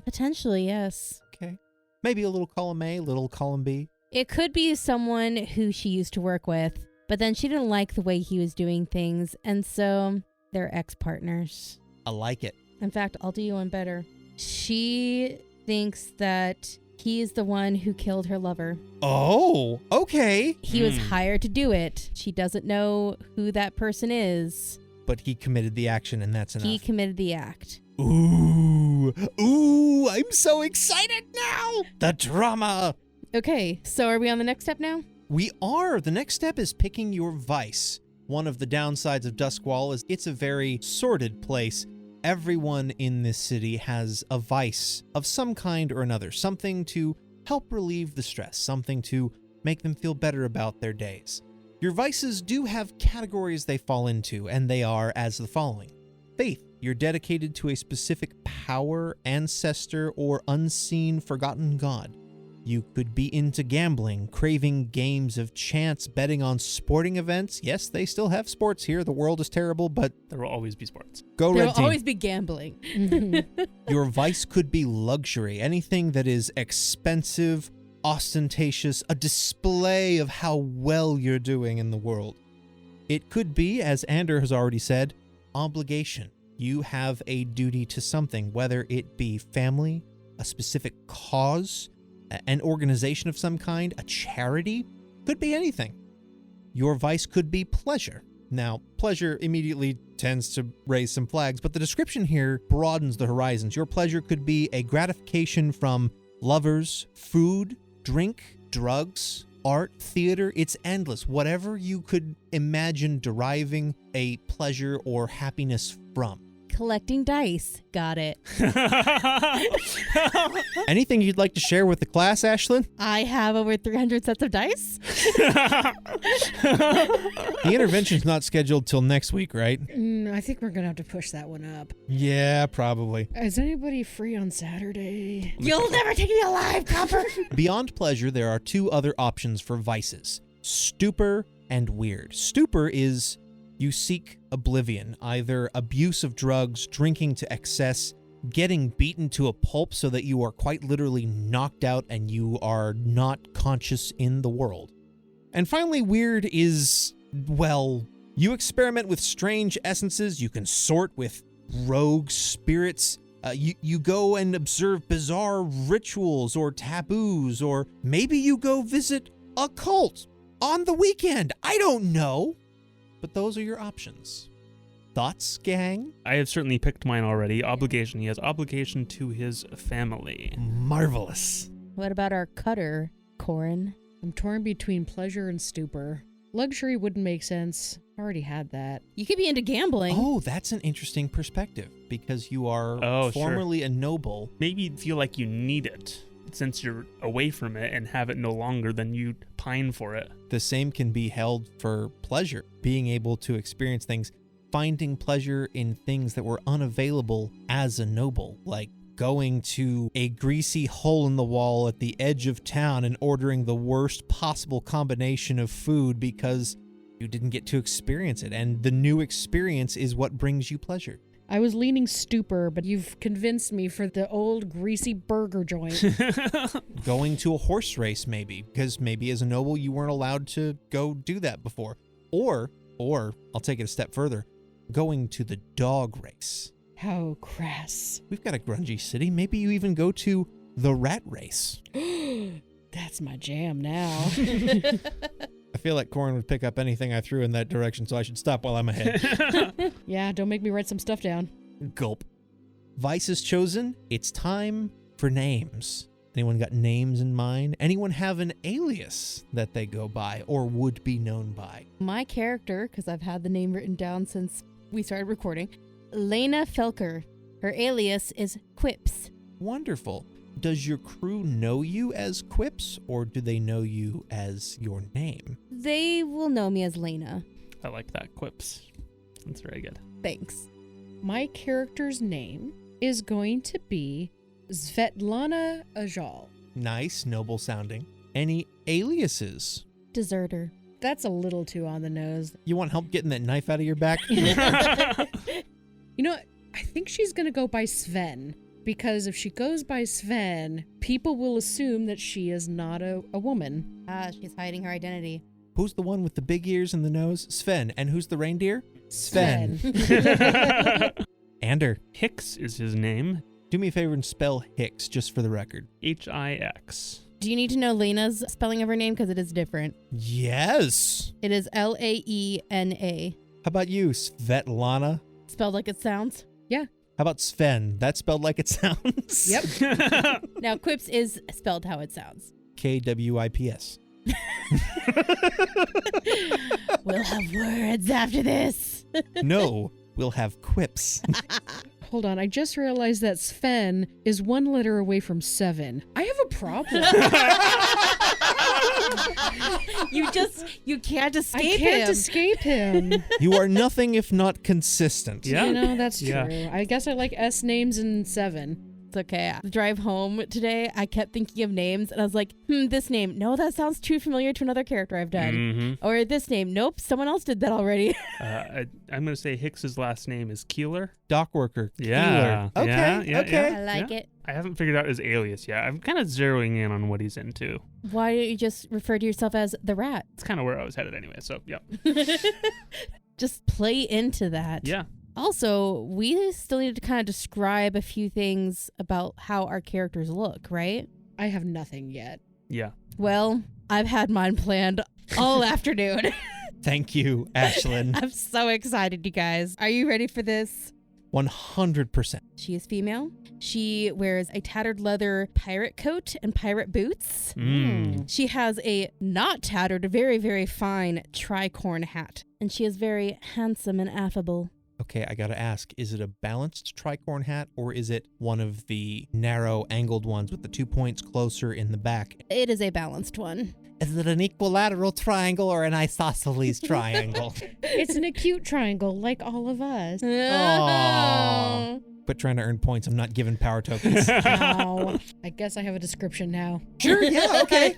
Speaker 5: Potentially, yes.
Speaker 4: Okay. Maybe a little column A, little column B.
Speaker 5: It could be someone who she used to work with, but then she didn't like the way he was doing things, and so they're ex-partners.
Speaker 4: I like it.
Speaker 5: In fact, I'll do you one better. She thinks that he is the one who killed her lover.
Speaker 4: Oh, okay.
Speaker 5: He was hired to do it. She doesn't know who that person is.
Speaker 4: But he committed the action and that's enough.
Speaker 5: He committed the act.
Speaker 4: Ooh, I'm so excited now. The drama.
Speaker 5: Okay, so are we on the next step now?
Speaker 4: We are. The next step is picking your vice. One of the downsides of Duskvol is it's a very sordid place. Everyone in this city has a vice of some kind or another, something to help relieve the stress, something to make them feel better about their days. Your vices do have categories they fall into, and they are as the following. Faith. You're dedicated to a specific power, ancestor, or unseen forgotten god. You could be into gambling, craving games of chance, betting on sporting events. Yes, they still have sports here. The world is terrible, but
Speaker 3: There will always be sports.
Speaker 4: go
Speaker 5: There
Speaker 4: Red
Speaker 5: will
Speaker 4: Team.
Speaker 5: always be gambling.
Speaker 4: Your vice could be luxury, anything that is expensive, ostentatious, a display of how well you're doing in the world. It could be, as Ander has already said, obligation. You have a duty to something, whether it be family, a specific cause, an organization of some kind, a charity, could be anything. Your vice could be pleasure. Now, pleasure immediately tends to raise some flags, but the description here broadens the horizons. Your pleasure could be a gratification from lovers, food, drink, drugs, art, theater. It's endless. Whatever you could imagine deriving a pleasure or happiness from.
Speaker 5: Collecting dice. Got it.
Speaker 4: Anything you'd like to share with the class, Ashlyn?
Speaker 5: I have over 300 sets of dice.
Speaker 4: The intervention's not scheduled till next week, right?
Speaker 1: I think we're going to have to push that one up.
Speaker 4: Yeah, probably.
Speaker 1: Is anybody free on Saturday?
Speaker 5: You'll never take me alive, Copper.
Speaker 4: Beyond pleasure, there are two other options for vices. Stupor and weird. Stupor is you seek oblivion, either abuse of drugs, drinking to excess, getting beaten to a pulp so that you are quite literally knocked out and you are not conscious in the world. And finally, weird is, well, you experiment with strange essences, you consort with rogue spirits, you go and observe bizarre rituals or taboos, or maybe you go visit a cult on the weekend. I don't know. But those are your options. Thoughts, gang?
Speaker 3: I have certainly picked mine already. Obligation. He has obligation to his family.
Speaker 4: Marvelous.
Speaker 5: What about our cutter, Corin?
Speaker 1: I'm torn between pleasure and stupor. Luxury wouldn't make sense. I already had that.
Speaker 5: You could be into gambling.
Speaker 4: Oh, that's an interesting perspective because you are formerly a noble.
Speaker 3: Maybe you feel like you need it. Since you're away from it and have it no longer, then you pine for it.
Speaker 4: The same can be held for pleasure, being able to experience things, finding pleasure in things that were unavailable as a noble, like going to a greasy hole in the wall at the edge of town and ordering the worst possible combination of food because you didn't get to experience it, and the new experience is what brings you pleasure.
Speaker 1: I was leaning stupor, but you've convinced me for the old greasy burger joint.
Speaker 4: Going to a horse race, maybe, because maybe as a noble you weren't allowed to go do that before. Or I'll take it a step further, going to the dog race.
Speaker 1: How crass.
Speaker 4: We've got a grungy city. Maybe you even go to the rat race.
Speaker 1: That's my jam now.
Speaker 4: I feel like Corin would pick up anything I threw in that direction, so I should stop while I'm ahead.
Speaker 1: Yeah, don't make me write some stuff down.
Speaker 4: Gulp. Vice is chosen. It's time for names. Anyone got names in mind? Anyone have an alias that they go by or would be known by?
Speaker 5: My character, because I've had the name written down since we started recording, Lena Felker. Her alias is Quips.
Speaker 4: Wonderful. Does your crew know you as Quips, or do they know you as your name?
Speaker 5: They will know me as Lena.
Speaker 3: I like that. Quips. That's very good.
Speaker 5: Thanks.
Speaker 1: My character's name is going to be Svetlana Ajal.
Speaker 4: Nice, noble sounding. Any aliases?
Speaker 5: Deserter.
Speaker 1: That's a little too on the nose.
Speaker 4: You want help getting that knife out of your back?
Speaker 1: You know, I think she's going to go by Sven. Because if she goes by Sven, people will assume that she is not a woman.
Speaker 5: She's hiding her identity.
Speaker 4: Who's the one with the big ears and the nose? Sven. And who's the reindeer?
Speaker 1: Sven.
Speaker 4: Ander.
Speaker 3: Hicks is his name.
Speaker 4: Do me a favor and spell Hicks, just for the record.
Speaker 3: Hix.
Speaker 5: Do you need to know Lena's spelling of her name? Because it is different.
Speaker 4: Yes.
Speaker 5: It is Laena.
Speaker 4: How about you, Svetlana?
Speaker 5: Spelled like it sounds?
Speaker 1: Yeah.
Speaker 4: How about Sven? That's spelled like it sounds.
Speaker 1: Yep.
Speaker 5: Now, Quips is spelled how it sounds.
Speaker 4: Kwips.
Speaker 5: We'll have words after this.
Speaker 4: No, we'll have quips.
Speaker 1: Hold on, I just realized that Sven is one letter away from 7. I have a problem.
Speaker 5: You can't escape
Speaker 1: I can't
Speaker 5: him.
Speaker 1: escape him.
Speaker 4: You are nothing if not consistent.
Speaker 3: Yeah.
Speaker 1: You know, that's true.
Speaker 3: Yeah.
Speaker 1: I guess I like S names and 7.
Speaker 5: It's okay. The drive home today, I kept thinking of names, and I was like, this name. No, that sounds too familiar to another character I've done.
Speaker 3: Mm-hmm.
Speaker 5: Or this name. Nope, someone else did that already.
Speaker 3: I'm going to say Hicks's last name is Keeler.
Speaker 4: Dock worker.
Speaker 3: Yeah.
Speaker 4: Keeler. Okay.
Speaker 3: Yeah,
Speaker 4: okay.
Speaker 3: yeah.
Speaker 5: I like it.
Speaker 3: I haven't figured out his alias yet. I'm kind of zeroing in on what he's into.
Speaker 5: Why don't you just refer to yourself as the rat?
Speaker 3: It's kind of where I was headed anyway, so yeah.
Speaker 5: Just play into that.
Speaker 3: Yeah.
Speaker 5: Also, we still need to kind of describe a few things about how our characters look, right?
Speaker 1: I have nothing yet.
Speaker 3: Yeah.
Speaker 5: Well, I've had mine planned all afternoon.
Speaker 4: Thank you, Ashlyn.
Speaker 5: I'm so excited, you guys. Are you ready for this?
Speaker 4: 100%.
Speaker 5: She is female. She wears a tattered leather pirate coat and pirate boots. She has a not tattered, very, very fine tricorn hat. And she is very handsome and affable.
Speaker 4: Okay, I gotta ask, is it a balanced tricorn hat or is it one of the narrow angled ones with the 2 points closer in the back?
Speaker 5: It is a balanced one.
Speaker 4: Is it an equilateral triangle or an isosceles triangle?
Speaker 1: It's an acute triangle, like all of us.
Speaker 4: Aww. Quit trying to earn points. I'm not giving power tokens.
Speaker 1: Ow. I guess I have a description now.
Speaker 4: Sure, yeah, okay.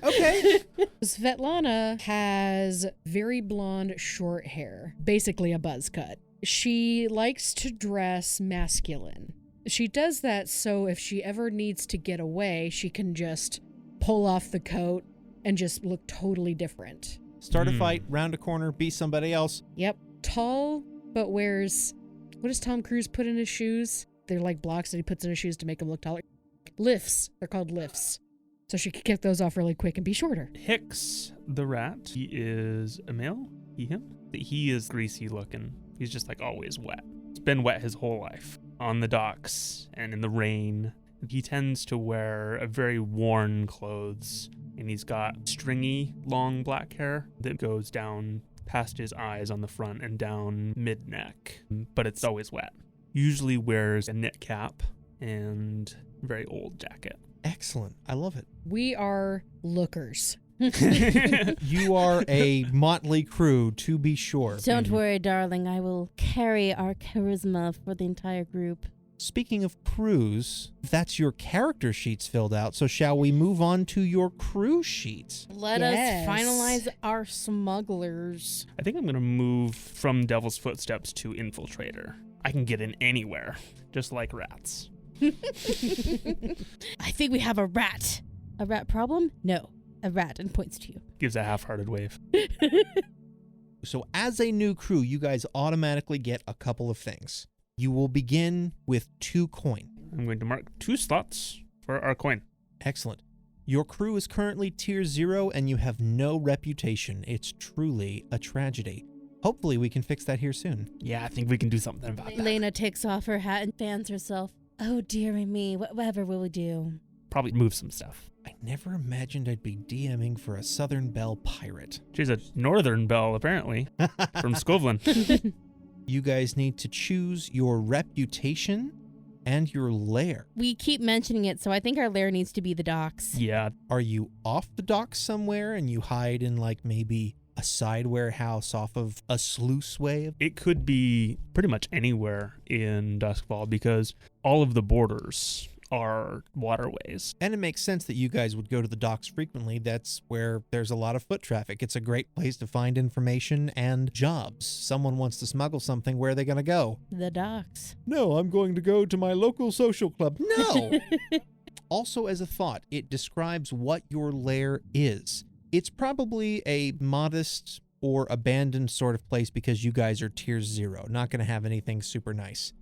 Speaker 1: Svetlana has very blonde, short hair, basically a buzz cut. She likes to dress masculine. She does that so if she ever needs to get away, she can just pull off the coat and just look totally different.
Speaker 4: Start a fight, round a corner, be somebody else.
Speaker 1: Yep. Tall, but wears... What does Tom Cruise put in his shoes? They're like blocks that he puts in his shoes to make him look taller. Lifts. They're called lifts. So she can kick those off really quick and be shorter.
Speaker 3: Hicks, the rat, he is a male. He, him. He is greasy looking. He's just like always wet. He's been wet his whole life on the docks and in the rain. He tends to wear a very worn clothes, and he's got stringy, long black hair that goes down past his eyes on the front and down mid-neck, but it's always wet. Usually wears a knit cap and very old jacket.
Speaker 4: Excellent. I love it.
Speaker 1: We are lookers.
Speaker 4: You are a motley crew, to be sure.
Speaker 5: Don't worry, darling. I will carry our charisma for the entire group.
Speaker 4: Speaking of crews, that's your character sheets filled out, so shall we move on to your crew sheets?
Speaker 5: Let
Speaker 1: Yes.
Speaker 5: us finalize our smugglers.
Speaker 3: I think I'm going to move from Devil's Footsteps to Infiltrator. I can get in anywhere, just like rats.
Speaker 5: I think we have a rat. A rat problem? No. A rat, and points to you.
Speaker 3: Gives a half-hearted wave.
Speaker 4: So as a new crew, you guys automatically get a couple of things. You will begin with 2 coin.
Speaker 3: I'm going to mark 2 slots for our coin.
Speaker 4: Excellent. Your crew is currently tier 0 and you have no reputation. It's truly a tragedy. Hopefully we can fix that here soon.
Speaker 3: Yeah, I think we can do something about that.
Speaker 5: Lena takes off her hat and fans herself. Oh, dearie me. Whatever will we do?
Speaker 3: Probably move some stuff.
Speaker 4: I never imagined I'd be DMing for a Southern Belle pirate.
Speaker 3: She's a Northern Belle, apparently, from Scovlin.
Speaker 4: You guys need to choose your reputation and your lair.
Speaker 5: We keep mentioning it, so I think our lair needs to be the docks.
Speaker 3: Yeah,
Speaker 4: Are you off the docks somewhere and you hide in like maybe a side warehouse off of a sluiceway?
Speaker 3: it could be pretty much anywhere in Duskvol because all of the borders are waterways.
Speaker 4: And it makes sense that you guys would go to the docks frequently. That's where there's a lot of foot traffic. It's a great place to find information and jobs. Someone wants to smuggle something, where are they going to go?
Speaker 5: The docks.
Speaker 4: No, I'm going to go to my local social club. No! Also, as a thought, it describes what your lair is. It's probably a modest or abandoned sort of place because you guys are tier 0. Not going to have anything super nice.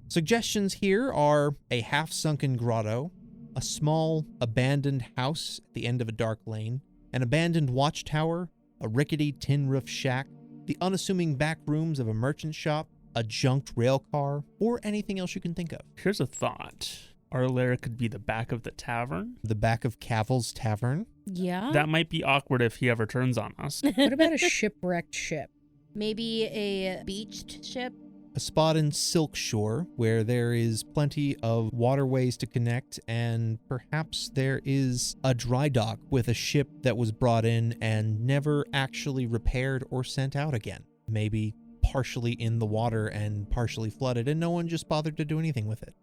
Speaker 4: Suggestions here are a half-sunken grotto, a small abandoned house at the end of a dark lane, an abandoned watchtower, a rickety tin roof shack, the unassuming back rooms of a merchant shop, a junked rail car, or anything else you can think of.
Speaker 3: Here's a thought. Our lair could be the back of the tavern.
Speaker 4: The back of Cavill's Tavern.
Speaker 5: Yeah?
Speaker 3: That might be awkward if he ever turns on us.
Speaker 1: What about a shipwrecked ship?
Speaker 5: Maybe a beached ship?
Speaker 4: A spot in Silk Shore where there is plenty of waterways to connect, and perhaps there is a dry dock with a ship that was brought in and never actually repaired or sent out again. Maybe partially in the water and partially flooded, and no one just bothered to do anything with it.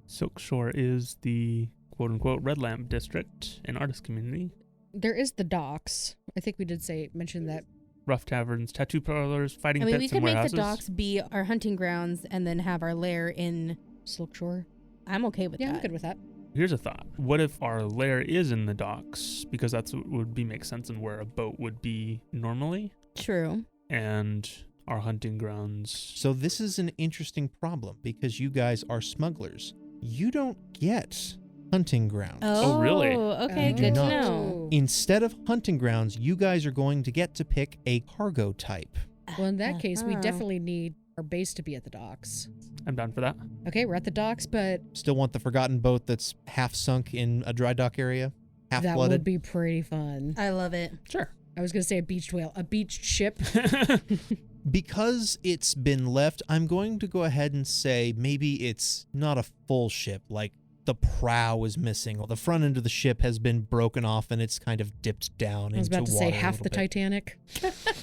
Speaker 3: Silk Shore is the quote-unquote Red Lamp district and artist community.
Speaker 1: There is the docks. I think we did mention that.
Speaker 3: Rough taverns, tattoo parlors, fighting
Speaker 5: I mean, we
Speaker 3: pits,
Speaker 5: could
Speaker 3: and
Speaker 5: make
Speaker 3: warehouses.
Speaker 5: the docks be our hunting grounds and then have our lair in...
Speaker 1: Silk Shore.
Speaker 5: I'm okay with
Speaker 1: Yeah,
Speaker 5: that.
Speaker 1: I'm good with that.
Speaker 3: Here's a thought. What if our lair is in the docks? Because that's what would make sense and where a boat would be normally.
Speaker 5: True.
Speaker 3: And our hunting grounds.
Speaker 4: So this is an interesting problem because you guys are smugglers. You don't get hunting grounds.
Speaker 3: Oh, really?
Speaker 5: Okay,
Speaker 4: You do
Speaker 5: good to
Speaker 4: not.
Speaker 5: know.
Speaker 4: Instead of hunting grounds, you guys are going to get to pick a cargo type.
Speaker 1: Well, in that case, we
Speaker 5: Uh-huh.
Speaker 1: definitely need our base to be at the docks.
Speaker 3: I'm down for that.
Speaker 1: Okay, we're at the docks, but
Speaker 4: Still want the forgotten boat that's half sunk in a dry dock area? Half
Speaker 1: that
Speaker 4: flooded?
Speaker 1: would be pretty fun.
Speaker 5: I love it.
Speaker 3: Sure.
Speaker 1: I was going to say a beached whale, a beached ship.
Speaker 4: Because it's been left, I'm going to go ahead and say maybe it's not a full ship, like the prow is missing, or the front end of the ship has been broken off and it's kind of dipped down
Speaker 1: I was
Speaker 4: into
Speaker 1: about to
Speaker 4: water
Speaker 1: say
Speaker 4: a
Speaker 1: half
Speaker 4: little
Speaker 1: the
Speaker 4: bit.
Speaker 1: Titanic.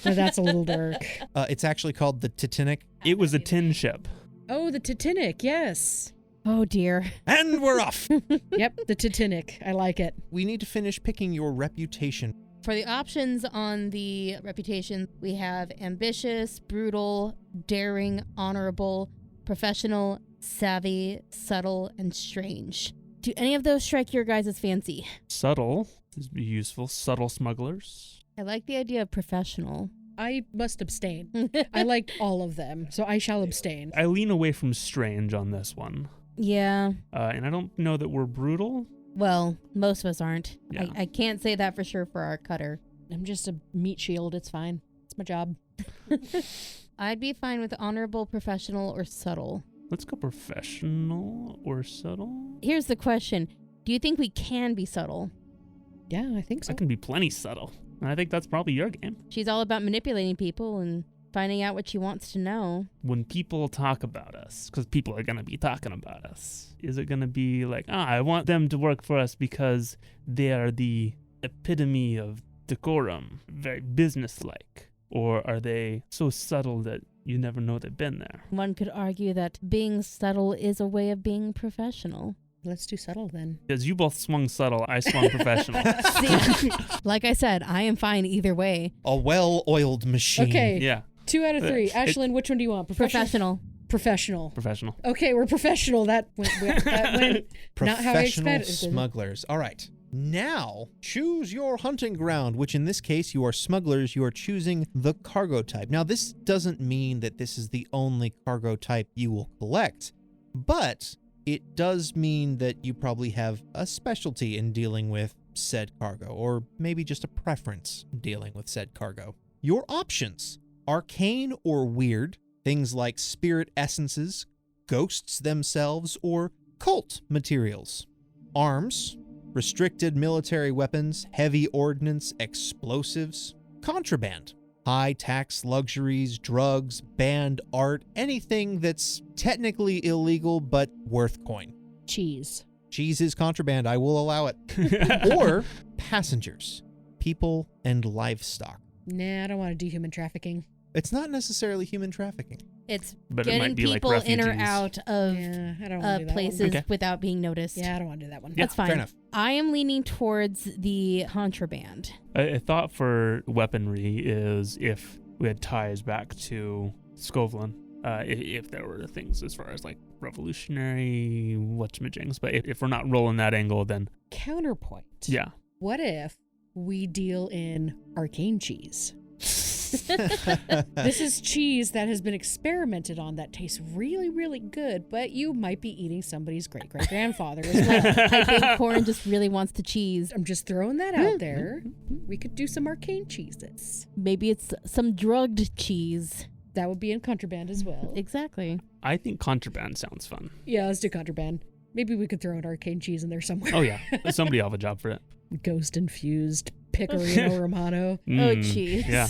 Speaker 1: No, that's a little dark.
Speaker 4: It's actually called the Titanic.
Speaker 3: It was a tin ship.
Speaker 1: Oh, the Titanic, yes.
Speaker 5: Oh, dear.
Speaker 4: And we're off!
Speaker 1: Yep, the Titanic. I like it.
Speaker 4: We need to finish picking your reputation.
Speaker 5: For the options on the reputation, we have ambitious, brutal, daring, honorable, professional, savvy, subtle, and strange. Do any of those strike your guys' fancy?
Speaker 3: Subtle is useful. Subtle smugglers.
Speaker 5: I like the idea of professional.
Speaker 1: I must abstain. I liked all of them, so I shall abstain.
Speaker 3: I lean away from strange on this one.
Speaker 5: Yeah.
Speaker 3: And I don't know that we're brutal.
Speaker 5: Well, most of us aren't.
Speaker 3: Yeah.
Speaker 5: I can't say that for sure for our cutter.
Speaker 1: I'm just a meat shield. It's fine. It's my job.
Speaker 5: I'd be fine with honorable, professional, or subtle.
Speaker 3: Let's go professional or subtle.
Speaker 5: Here's the question. Do you think we can be subtle?
Speaker 1: Yeah, I think so.
Speaker 3: I can be plenty subtle. And I think that's probably your game.
Speaker 5: She's all about manipulating people and finding out what she wants to know.
Speaker 3: When people talk about us, because people are going to be talking about us, is it going to be like, I want them to work for us because they are the epitome of decorum, very businesslike? Or are they so subtle that you never know they've been there?
Speaker 5: One could argue that being subtle is a way of being professional.
Speaker 1: Let's do subtle then.
Speaker 3: Because you both swung subtle, I swung professional.
Speaker 5: See, like I said, I am fine either way.
Speaker 4: A well-oiled machine.
Speaker 1: Okay.
Speaker 3: Yeah,
Speaker 1: 2 out of 3. Ashlyn, which one do you want?
Speaker 5: Professional.
Speaker 1: Professional.
Speaker 3: professional.
Speaker 1: Okay, we're professional. That went not how I
Speaker 4: Professional
Speaker 1: expected.
Speaker 4: smugglers. All right. Now, choose your hunting ground, which in this case, you are smugglers. You are choosing the cargo type. Now, this doesn't mean that this is the only cargo type you will collect, but it does mean that you probably have a specialty in dealing with said cargo, or maybe just a preference dealing with said cargo. Your options: arcane or weird, things like spirit essences, ghosts themselves, or cult materials. Arms: restricted military weapons, heavy ordnance, explosives. Contraband: high tax luxuries, drugs, banned art, anything that's technically illegal but worth coin.
Speaker 1: Cheese.
Speaker 4: Cheese is contraband, I will allow it. Or passengers, people and livestock.
Speaker 1: Nah, I don't want to do human trafficking.
Speaker 4: It's not necessarily human trafficking.
Speaker 5: It's
Speaker 3: But it
Speaker 5: getting
Speaker 3: might be like
Speaker 5: people in or
Speaker 3: refugees.
Speaker 5: out of
Speaker 1: Yeah, I don't want to do that
Speaker 5: places
Speaker 3: Okay.
Speaker 5: without being noticed.
Speaker 1: one. Yeah, I don't want to do that one.
Speaker 5: That's fine.
Speaker 4: Fair enough.
Speaker 5: I am leaning towards the contraband.
Speaker 3: A thought for weaponry is if we had ties back to Skovlin, if there were things as far as like revolutionary whatchamajings, but if we're not rolling that angle, then
Speaker 1: Counterpoint.
Speaker 3: yeah.
Speaker 1: What if we deal in arcane cheese? This is cheese that has been experimented on that tastes really, really good, but you might be eating somebody's great-great-grandfather as well.
Speaker 5: I think Corin just really wants the cheese.
Speaker 1: I'm just throwing that out there. We could do some arcane cheeses.
Speaker 5: Maybe it's some drugged cheese.
Speaker 1: That would be in contraband as well.
Speaker 5: Exactly.
Speaker 3: I think contraband sounds fun.
Speaker 1: Yeah, let's do contraband. Maybe we could throw an arcane cheese in there somewhere.
Speaker 3: Oh yeah, somebody will have a job for it.
Speaker 1: Ghost infused Pecorino Romano.
Speaker 5: Oh,
Speaker 3: Mm,
Speaker 5: cheese.
Speaker 3: Yeah,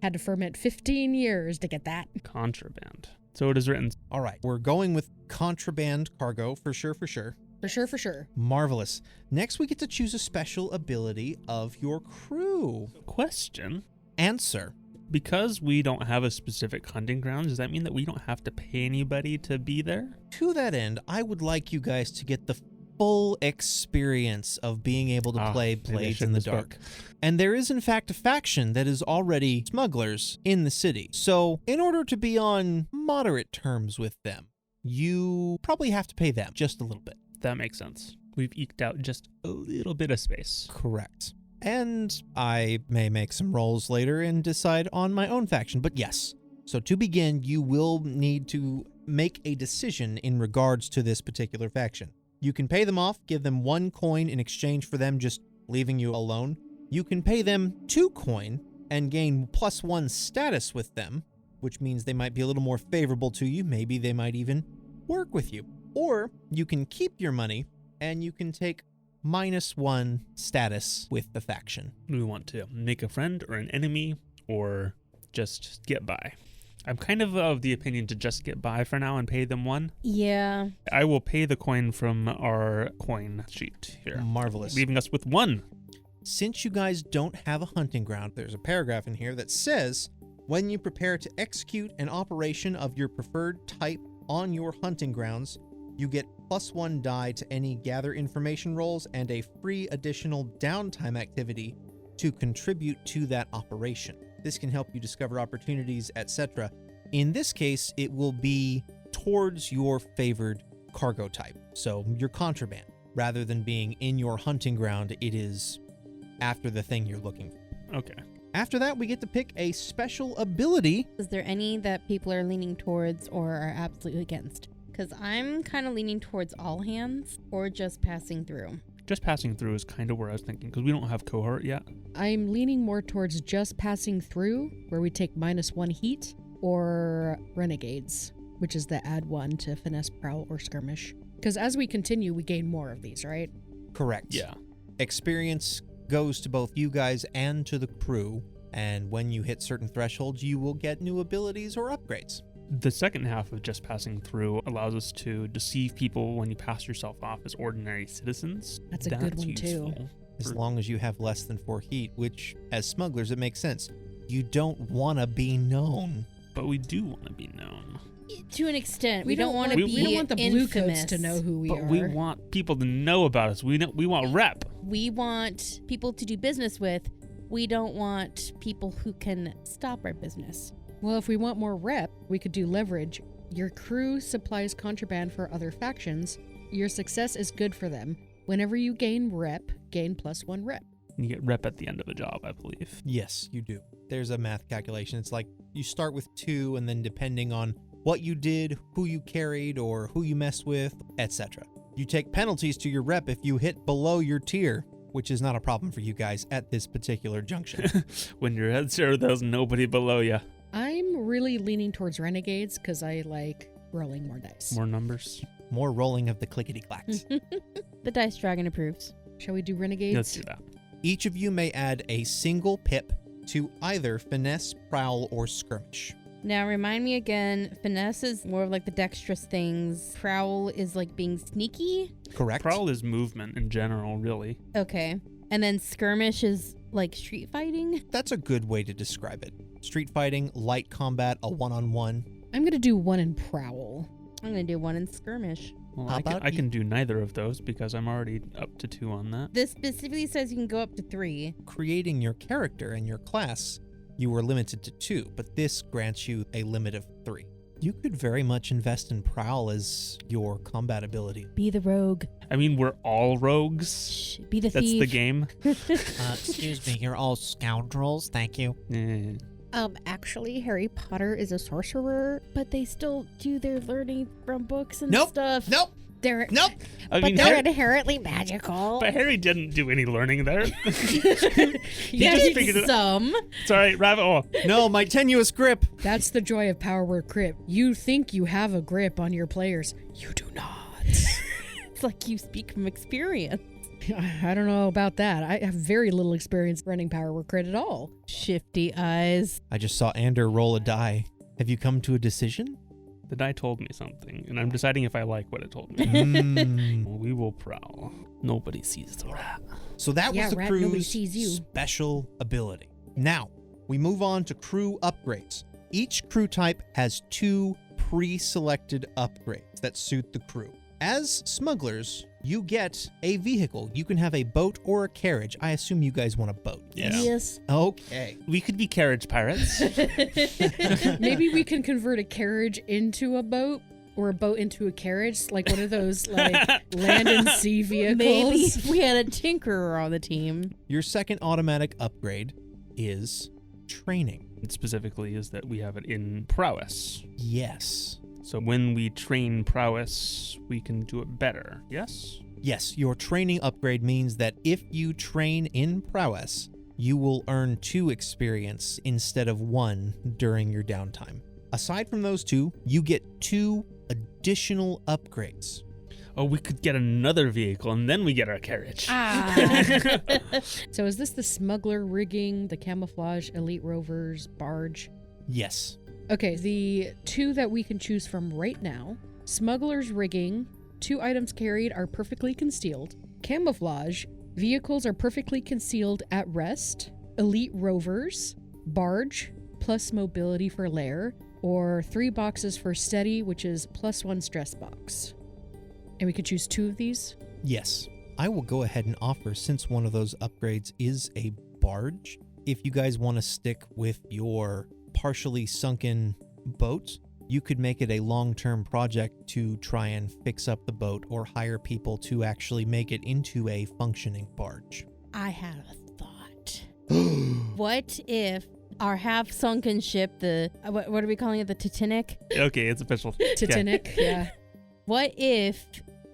Speaker 1: Had to ferment 15 years to get that.
Speaker 3: contraband. So it is written.
Speaker 4: All right, we're going with contraband cargo for sure, for sure.
Speaker 1: For sure, for sure.
Speaker 4: Marvelous. Next, we get to choose a special ability of your crew.
Speaker 3: Question:
Speaker 4: Answer.
Speaker 3: because we don't have a specific hunting ground, does that mean that we don't have to pay anybody to be there?
Speaker 4: To that end, I would like you guys to get the full experience of being able to play
Speaker 3: maybe I
Speaker 4: Blades in
Speaker 3: shouldn't
Speaker 4: the
Speaker 3: have
Speaker 4: Dark. And there is, in fact, a faction that is already smugglers in the city. So, in order to be on moderate terms with them, you probably have to pay them just a little bit.
Speaker 3: That makes sense. We've eked out just a little bit of space.
Speaker 4: Correct. And I may make some rolls later and decide on my own faction, but yes. So to begin, you will need to make a decision in regards to this particular faction. You can pay them off, give them 1 coin in exchange for them just leaving you alone. You can pay them 2 coin and gain +1 status with them, which means they might be a little more favorable to you. Maybe they might even work with you. Or you can keep your money and you can take -1 status with the faction.
Speaker 3: We want to make a friend or an enemy or just get by. I'm kind of the opinion to just get by for now and pay them 1.
Speaker 5: Yeah.
Speaker 3: I will pay the coin from our coin sheet here,
Speaker 4: Marvelous.
Speaker 3: leaving us with 1.
Speaker 4: Since you guys don't have a hunting ground, there's a paragraph in here that says, when you prepare to execute an operation of your preferred type on your hunting grounds, you get +1 die to any gather information rolls and a free additional downtime activity to contribute to that operation. This can help you discover opportunities, etc. In this case, it will be towards your favored cargo type, so your contraband. Rather than being in your hunting ground, it is after the thing you're looking for.
Speaker 3: Okay.
Speaker 4: After that, we get to pick a special ability.
Speaker 5: Is there any that people are leaning towards or are absolutely against? Because I'm kind of leaning towards all hands or just passing through.
Speaker 3: Just passing through is kind of where I was thinking, because we don't have cohort yet.
Speaker 1: I'm leaning more towards just passing through, where we take -1 heat, or renegades, which is the add 1 to finesse, prowl, or skirmish. Because as we continue, we gain more of these, right?
Speaker 4: Correct.
Speaker 3: Yeah.
Speaker 4: Experience goes to both you guys and to the crew, and when you hit certain thresholds, you will get new abilities or upgrades.
Speaker 3: The second half of just passing through allows us to deceive people when you pass yourself off as ordinary citizens.
Speaker 1: That's a good one, too.
Speaker 3: useful.
Speaker 4: As long as you have less than 4 heat, which, as smugglers, it makes sense. You don't want to be known.
Speaker 3: But we do want to be known.
Speaker 5: To an extent. We
Speaker 1: We
Speaker 5: don't want to be
Speaker 1: We don't want the blue coats
Speaker 5: infamous.
Speaker 1: to know who we
Speaker 3: But
Speaker 1: are.
Speaker 3: we want people to know about us. We want rep.
Speaker 5: We want people to do business with. We don't want people who can stop our business.
Speaker 1: Well, if we want more rep, we could do leverage. Your crew supplies contraband for other factions. Your success is good for them. Whenever you gain rep, gain +1 rep.
Speaker 3: You get rep at the end of a job, I believe.
Speaker 4: Yes, you do. There's a math calculation. It's like you start with 2, and then depending on what you did, who you carried, or who you messed with, etc. You take penalties to your rep if you hit below your tier, which is not a problem for you guys at this particular junction.
Speaker 3: When your head's there, there's nobody below you.
Speaker 1: I'm really leaning towards renegades because I like rolling more dice.
Speaker 3: More numbers.
Speaker 4: More rolling of the clickety-clacks.
Speaker 5: The Dice Dragon approves.
Speaker 1: Shall we do renegades?
Speaker 3: Let's do that.
Speaker 4: Each of you may add a single pip to either finesse, prowl, or skirmish.
Speaker 5: Now remind me again, finesse is more of like the dexterous things. Prowl is like being sneaky.
Speaker 4: Correct?
Speaker 3: Prowl is movement in general, really.
Speaker 5: Okay. And then skirmish is like street fighting.
Speaker 4: That's a good way to describe it. Street fighting, light combat, a one-on-one.
Speaker 1: I'm going to do 1 in prowl.
Speaker 5: I'm going to do 1 in skirmish.
Speaker 3: Well,
Speaker 4: How
Speaker 3: I
Speaker 4: about
Speaker 3: I can do neither of those because I'm already up to 2 on that.
Speaker 5: This specifically says you can go up to 3.
Speaker 4: Creating your character and your class, you were limited to 2, but this grants you a limit of 3. You could very much invest in prowl as your combat ability.
Speaker 5: Be the rogue.
Speaker 3: I mean, we're all rogues.
Speaker 5: Shh, be the
Speaker 3: That's
Speaker 5: thief.
Speaker 3: the game.
Speaker 2: Excuse me, you're all scoundrels. Thank you.
Speaker 3: Eh.
Speaker 1: Actually, Harry Potter is a sorcerer.
Speaker 5: But they still do their learning from books and
Speaker 4: Nope.
Speaker 5: stuff.
Speaker 4: Nope.
Speaker 1: They're
Speaker 4: Nope.
Speaker 3: I
Speaker 1: but
Speaker 3: mean,
Speaker 1: they're
Speaker 3: Harry,
Speaker 1: inherently magical.
Speaker 3: but Harry didn't do any learning there.
Speaker 5: Yeah,
Speaker 3: just figured it out.
Speaker 5: some.
Speaker 3: It's all right, rabbit hole.
Speaker 4: No, my tenuous grip.
Speaker 1: That's the joy of Power Word Grip. You think you have a grip on your players. You do not.
Speaker 5: It's like you speak from experience.
Speaker 1: I don't know about that. I have very little experience running Power Word Crit at all.
Speaker 5: Shifty eyes.
Speaker 4: I just saw Ander roll a die. Have you come to a decision?
Speaker 3: The die told me something, and I'm deciding if I like what it told me. We will prowl. Nobody sees the rat.
Speaker 4: So that
Speaker 1: Yeah,
Speaker 4: was the
Speaker 1: rat, nobody
Speaker 4: crew's
Speaker 1: sees you.
Speaker 4: special ability. Now, we move on to crew upgrades. Each crew type has 2 pre-selected upgrades that suit the crew. As smugglers, you get a vehicle. You can have a boat or a carriage. I assume you guys want a boat.
Speaker 3: Yeah.
Speaker 5: Yes.
Speaker 4: Okay.
Speaker 3: We could be carriage pirates.
Speaker 1: Maybe we can convert a carriage into a boat or a boat into a carriage, like one of those like land and sea vehicles.
Speaker 5: Maybe if we had a tinkerer on the team.
Speaker 4: Your second automatic upgrade is training.
Speaker 3: It specifically is that we have it in prowess.
Speaker 4: Yes.
Speaker 3: So when we train prowess, we can do it better. Yes?
Speaker 4: Yes, your training upgrade means that if you train in prowess, you will earn 2 experience instead of 1 during your downtime. Aside from those 2, you get 2 additional upgrades.
Speaker 3: Oh, we could get another vehicle and then we get our carriage.
Speaker 1: So is this the smuggler rigging, the camouflage, elite rovers, barge?
Speaker 4: Yes.
Speaker 1: Okay, the 2 that we can choose from right now. Smuggler's rigging, 2 items carried are perfectly concealed. Camouflage, vehicles are perfectly concealed at rest. Elite rovers, barge, plus mobility for lair, or 3 boxes for steady, which is +1 stress box. And we could choose 2 of these.
Speaker 4: Yes. I will go ahead and offer, since one of those upgrades is a barge, if you guys want to stick with your partially sunken boat, you could make it a long-term project to try and fix up the boat or hire people to actually make it into a functioning barge.
Speaker 5: I had a thought. What if our half-sunken ship, the what are we calling it, the Titanic?
Speaker 3: Okay, it's official.
Speaker 1: Titanic, yeah.
Speaker 5: What if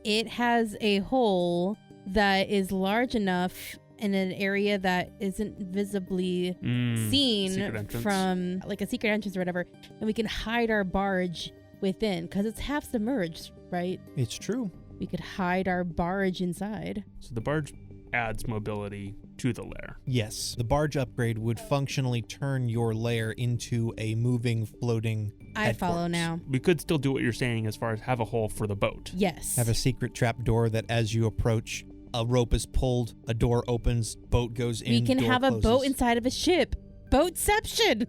Speaker 5: it has a hole that is large enough in an area that isn't visibly
Speaker 3: secret
Speaker 5: seen
Speaker 3: entrance.
Speaker 5: from like a secret entrance or whatever, and we can hide our barge within because it's half submerged, right?
Speaker 4: It's true.
Speaker 5: We could hide our barge inside.
Speaker 3: So the barge adds mobility to the lair.
Speaker 4: Yes, the barge upgrade would functionally turn your lair into a moving, floating
Speaker 5: I follow
Speaker 4: headquarters.
Speaker 5: now.
Speaker 3: We could still do what you're saying as far as have a hole for the boat.
Speaker 5: Yes.
Speaker 4: Have a secret trap door that as you approach, a rope is pulled, a door opens, boat goes in,
Speaker 5: we can
Speaker 4: door
Speaker 5: have a
Speaker 4: closes.
Speaker 5: boat inside of a ship. Boatception.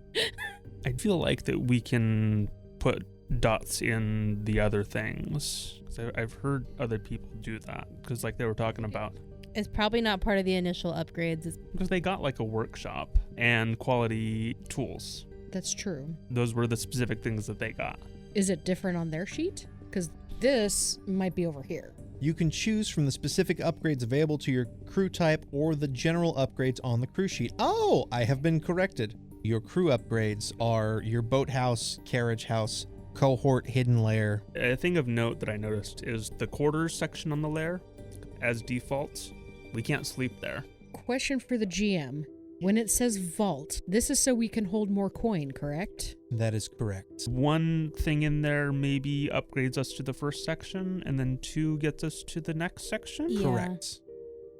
Speaker 3: I feel like that we can put dots in the other things. 'Cause I've heard other people do that because like they were talking about.
Speaker 5: It's probably not part of the initial upgrades.
Speaker 3: Because they got like a workshop and quality tools.
Speaker 1: That's true.
Speaker 3: Those were the specific things that they got.
Speaker 1: Is it different on their sheet? Because this might be over here.
Speaker 4: You can choose from the specific upgrades available to your crew type or the general upgrades on the crew sheet. Oh, I have been corrected. Your crew upgrades are your boathouse, carriage house, cohort, hidden lair.
Speaker 3: A thing of note that I noticed is the quarters section on the lair. As default, we can't sleep there.
Speaker 1: Question for the GM. When it says vault, this is so we can hold more coin, correct?
Speaker 4: That is correct.
Speaker 3: One thing in there maybe upgrades us to the first section, and then 2 gets us to the next section?
Speaker 5: Yeah.
Speaker 4: Correct.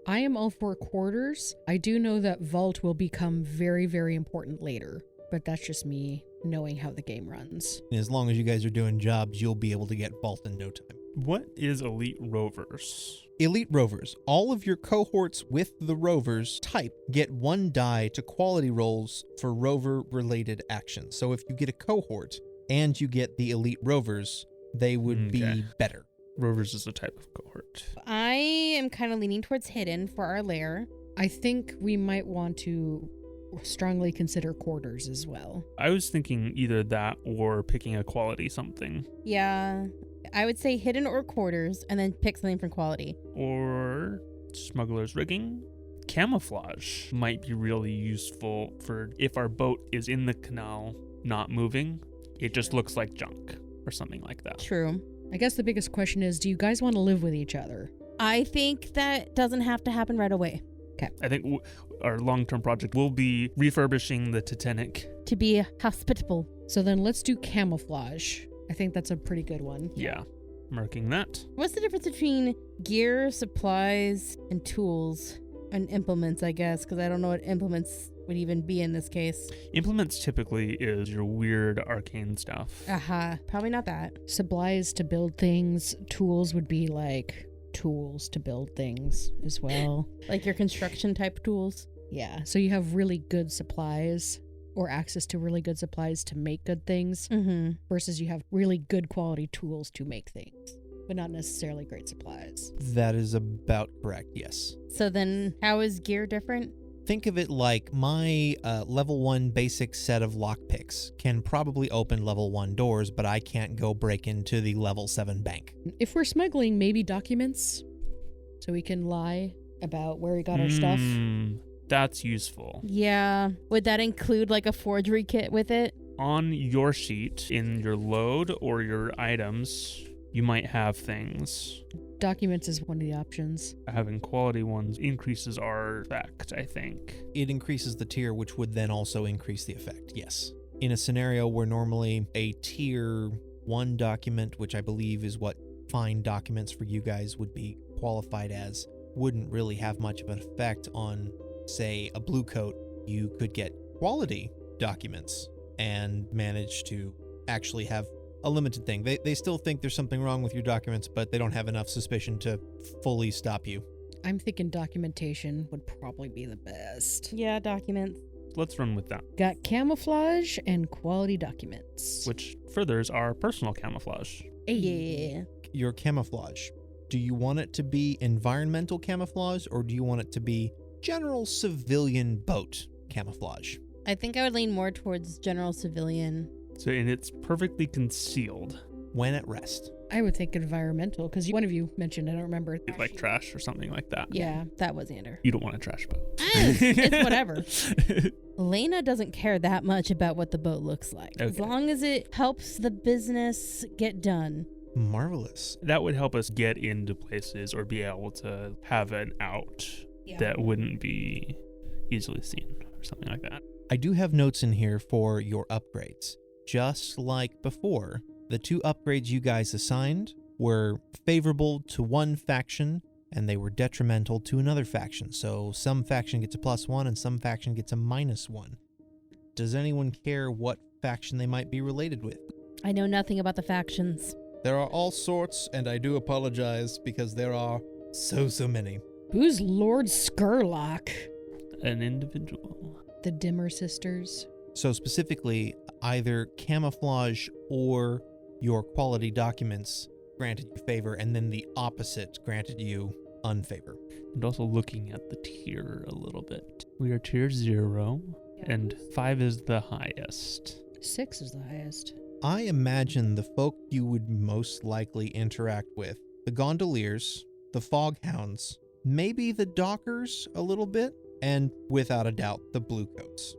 Speaker 1: I am all for quarters. I do know that vault will become very, very important later, but that's just me knowing how the game runs.
Speaker 4: As long as you guys are doing jobs, you'll be able to get vault in no time.
Speaker 3: What is Elite Rovers?
Speaker 4: Elite Rovers. All of your cohorts with the Rovers type get 1 die to quality rolls for rover-related actions. So if you get a cohort and you get the Elite Rovers, they would
Speaker 3: Okay.
Speaker 4: be better.
Speaker 3: Rovers is a type of cohort.
Speaker 5: I am kind of leaning towards hidden for our lair.
Speaker 1: I think we might want to strongly consider quarters as well.
Speaker 3: I was thinking either that or picking a quality something.
Speaker 5: Yeah. I would say hidden or quarters and then pick something from quality.
Speaker 3: Or smuggler's rigging. Camouflage might be really useful for if our boat is in the canal not moving, it just looks like junk or something like that.
Speaker 5: True.
Speaker 1: I guess the biggest question is, do you guys want to live with each other?
Speaker 5: I think that doesn't have to happen right away.
Speaker 3: I think our long-term project will be refurbishing the Titanic.
Speaker 5: To be hospitable.
Speaker 1: So then let's do camouflage. I think that's a pretty good one.
Speaker 3: Yeah, marking that.
Speaker 5: What's the difference between gear, supplies, and tools? And implements, I guess, because I don't know what implements would even be in this case.
Speaker 3: Implements typically is your weird arcane stuff.
Speaker 5: Aha. Probably not that.
Speaker 1: Supplies to build things. Tools would be like tools to build things as well.
Speaker 5: Like your construction type tools.
Speaker 1: Yeah, so you have really good supplies or access to really good supplies to make good things
Speaker 5: Mm-hmm.
Speaker 1: versus you have really good quality tools to make things, but not necessarily great supplies.
Speaker 4: That is about correct, yes.
Speaker 5: So then how is gear different?
Speaker 4: Think of it like my level 1 basic set of lockpicks can probably open level 1 doors, but I can't go break into the level 7 bank.
Speaker 1: If we're smuggling, maybe documents so we can lie about where we got our stuff.
Speaker 3: That's useful.
Speaker 5: Yeah. Would that include like a forgery kit with it?
Speaker 3: On your sheet, in your load or your items, you might have things.
Speaker 1: Documents is one of the options.
Speaker 3: Having quality ones increases our effect, I think.
Speaker 4: It increases the tier, which would then also increase the effect, yes. In a scenario where normally a tier 1 document, which I believe is what fine documents for you guys would be qualified as, wouldn't really have much of an effect on, say, a blue coat. You could get quality documents and manage to actually have a limited thing. They still think there's something wrong with your documents, but they don't have enough suspicion to fully stop you.
Speaker 1: I'm thinking documentation would probably be the best.
Speaker 5: Yeah, documents.
Speaker 3: Let's run with that,
Speaker 1: Got camouflage and quality documents.
Speaker 3: which furthers our personal camouflage.
Speaker 5: Yeah.
Speaker 4: Your camouflage. Do you want it to be environmental camouflage, or do you want it to be general civilian boat camouflage?
Speaker 5: I think I would lean more towards general civilian.
Speaker 3: So, and it's perfectly concealed,
Speaker 4: When at rest.
Speaker 1: I would think environmental, because one of you mentioned, I don't remember.
Speaker 3: like trash or something like that.
Speaker 1: Yeah.
Speaker 5: That was Ander.
Speaker 3: You don't want a trash boat.
Speaker 5: It's whatever. Lena doesn't care that much about what the boat looks like. As
Speaker 3: Okay.
Speaker 5: long as it helps the business get done.
Speaker 4: Marvelous.
Speaker 3: That would help us get into places or be able to have an out that wouldn't be easily seen or something like that.
Speaker 4: I do have notes in here for your upgrades. Just like before, the 2 upgrades you guys assigned were favorable to one faction and they were detrimental to another faction. So some faction gets a +1 and some faction gets a -1. Does anyone care what faction they might be related with?
Speaker 5: I know nothing about the factions.
Speaker 6: There are all sorts, and I do apologize because there are so many.
Speaker 1: Who's Lord Skurlock?
Speaker 3: An individual.
Speaker 1: The Dimmer sisters.
Speaker 4: So specifically, either camouflage or your quality documents granted you favor, and then the opposite granted you unfavor.
Speaker 3: And also looking at the tier a little bit. We are tier 0, and 5 is the highest.
Speaker 1: 6 is the highest.
Speaker 4: I imagine the folk you would most likely interact with, the gondoliers, the foghounds, maybe the dockers a little bit, and without a doubt, the bluecoats.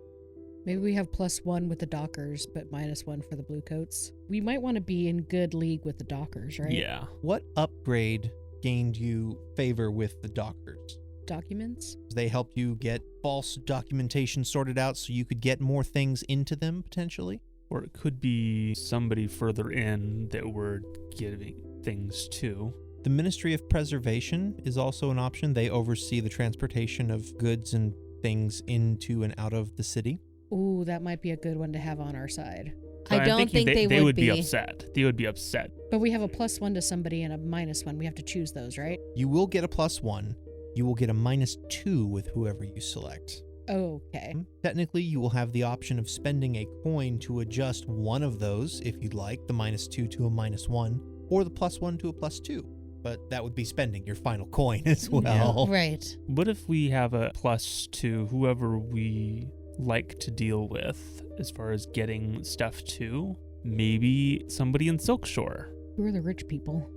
Speaker 1: Maybe we have +1 with the dockers, but -1 for the bluecoats. We might want to be in good league with the dockers, right?
Speaker 3: Yeah.
Speaker 4: What upgrade gained you favor with the dockers?
Speaker 1: Documents?
Speaker 4: They helped you get false documentation sorted out so you could get more things into them, potentially?
Speaker 3: Or it could be somebody further in that we're giving things to.
Speaker 4: The Ministry of Preservation is also an option. They oversee the transportation of goods and things into and out of the city.
Speaker 1: Ooh, that might be a good one to have on our side.
Speaker 3: So
Speaker 5: I
Speaker 3: I'm
Speaker 5: don't
Speaker 3: thinking
Speaker 5: think
Speaker 3: they
Speaker 5: would
Speaker 3: would be
Speaker 5: be.
Speaker 3: upset. They would be upset.
Speaker 1: But we have a +1 to somebody and a -1. We have to choose those, right?
Speaker 4: You will get a +1. You will get a -2 with whoever you select.
Speaker 1: Okay.
Speaker 4: Technically, you will have the option of spending a coin to adjust one of those if you'd like, the -2 to a -1, or the +1 to a +2. But that would be spending your final coin as well.
Speaker 5: Right.
Speaker 3: What if we have a plus to whoever we like to deal with as far as getting stuff to? Maybe somebody in Silkshore.
Speaker 1: Who are the rich people?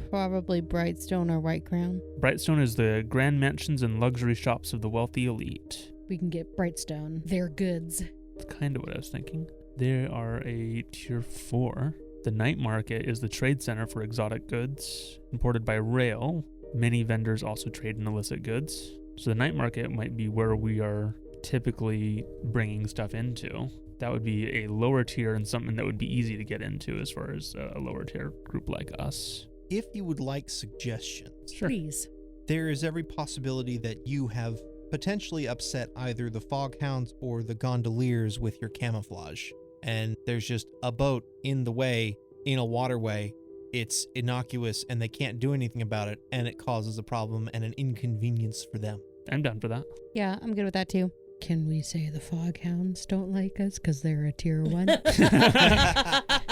Speaker 5: Probably Brightstone or White Crown.
Speaker 3: Brightstone is the grand mansions and luxury shops of the wealthy elite.
Speaker 1: We can get Brightstone. Their goods.
Speaker 3: That's kind of what I was thinking. They are a tier 4. The night market is the trade center for exotic goods imported by rail. Many vendors also trade in illicit goods. So the night market might be where we are typically bringing stuff into. That would be a lower tier and something that would be easy to get into as far as a lower tier group like us.
Speaker 4: If you would like suggestions,
Speaker 3: Sure.
Speaker 1: Please.
Speaker 4: there is every possibility that you have potentially upset either the foghounds or the gondoliers with your camouflage. And there's just a boat in the way, in a waterway. It's innocuous and they can't do anything about it, and it causes a problem and an inconvenience for them.
Speaker 3: I'm down for that.
Speaker 5: Yeah, I'm good with that too.
Speaker 1: Can we say the foghounds don't like us because they're a tier 1?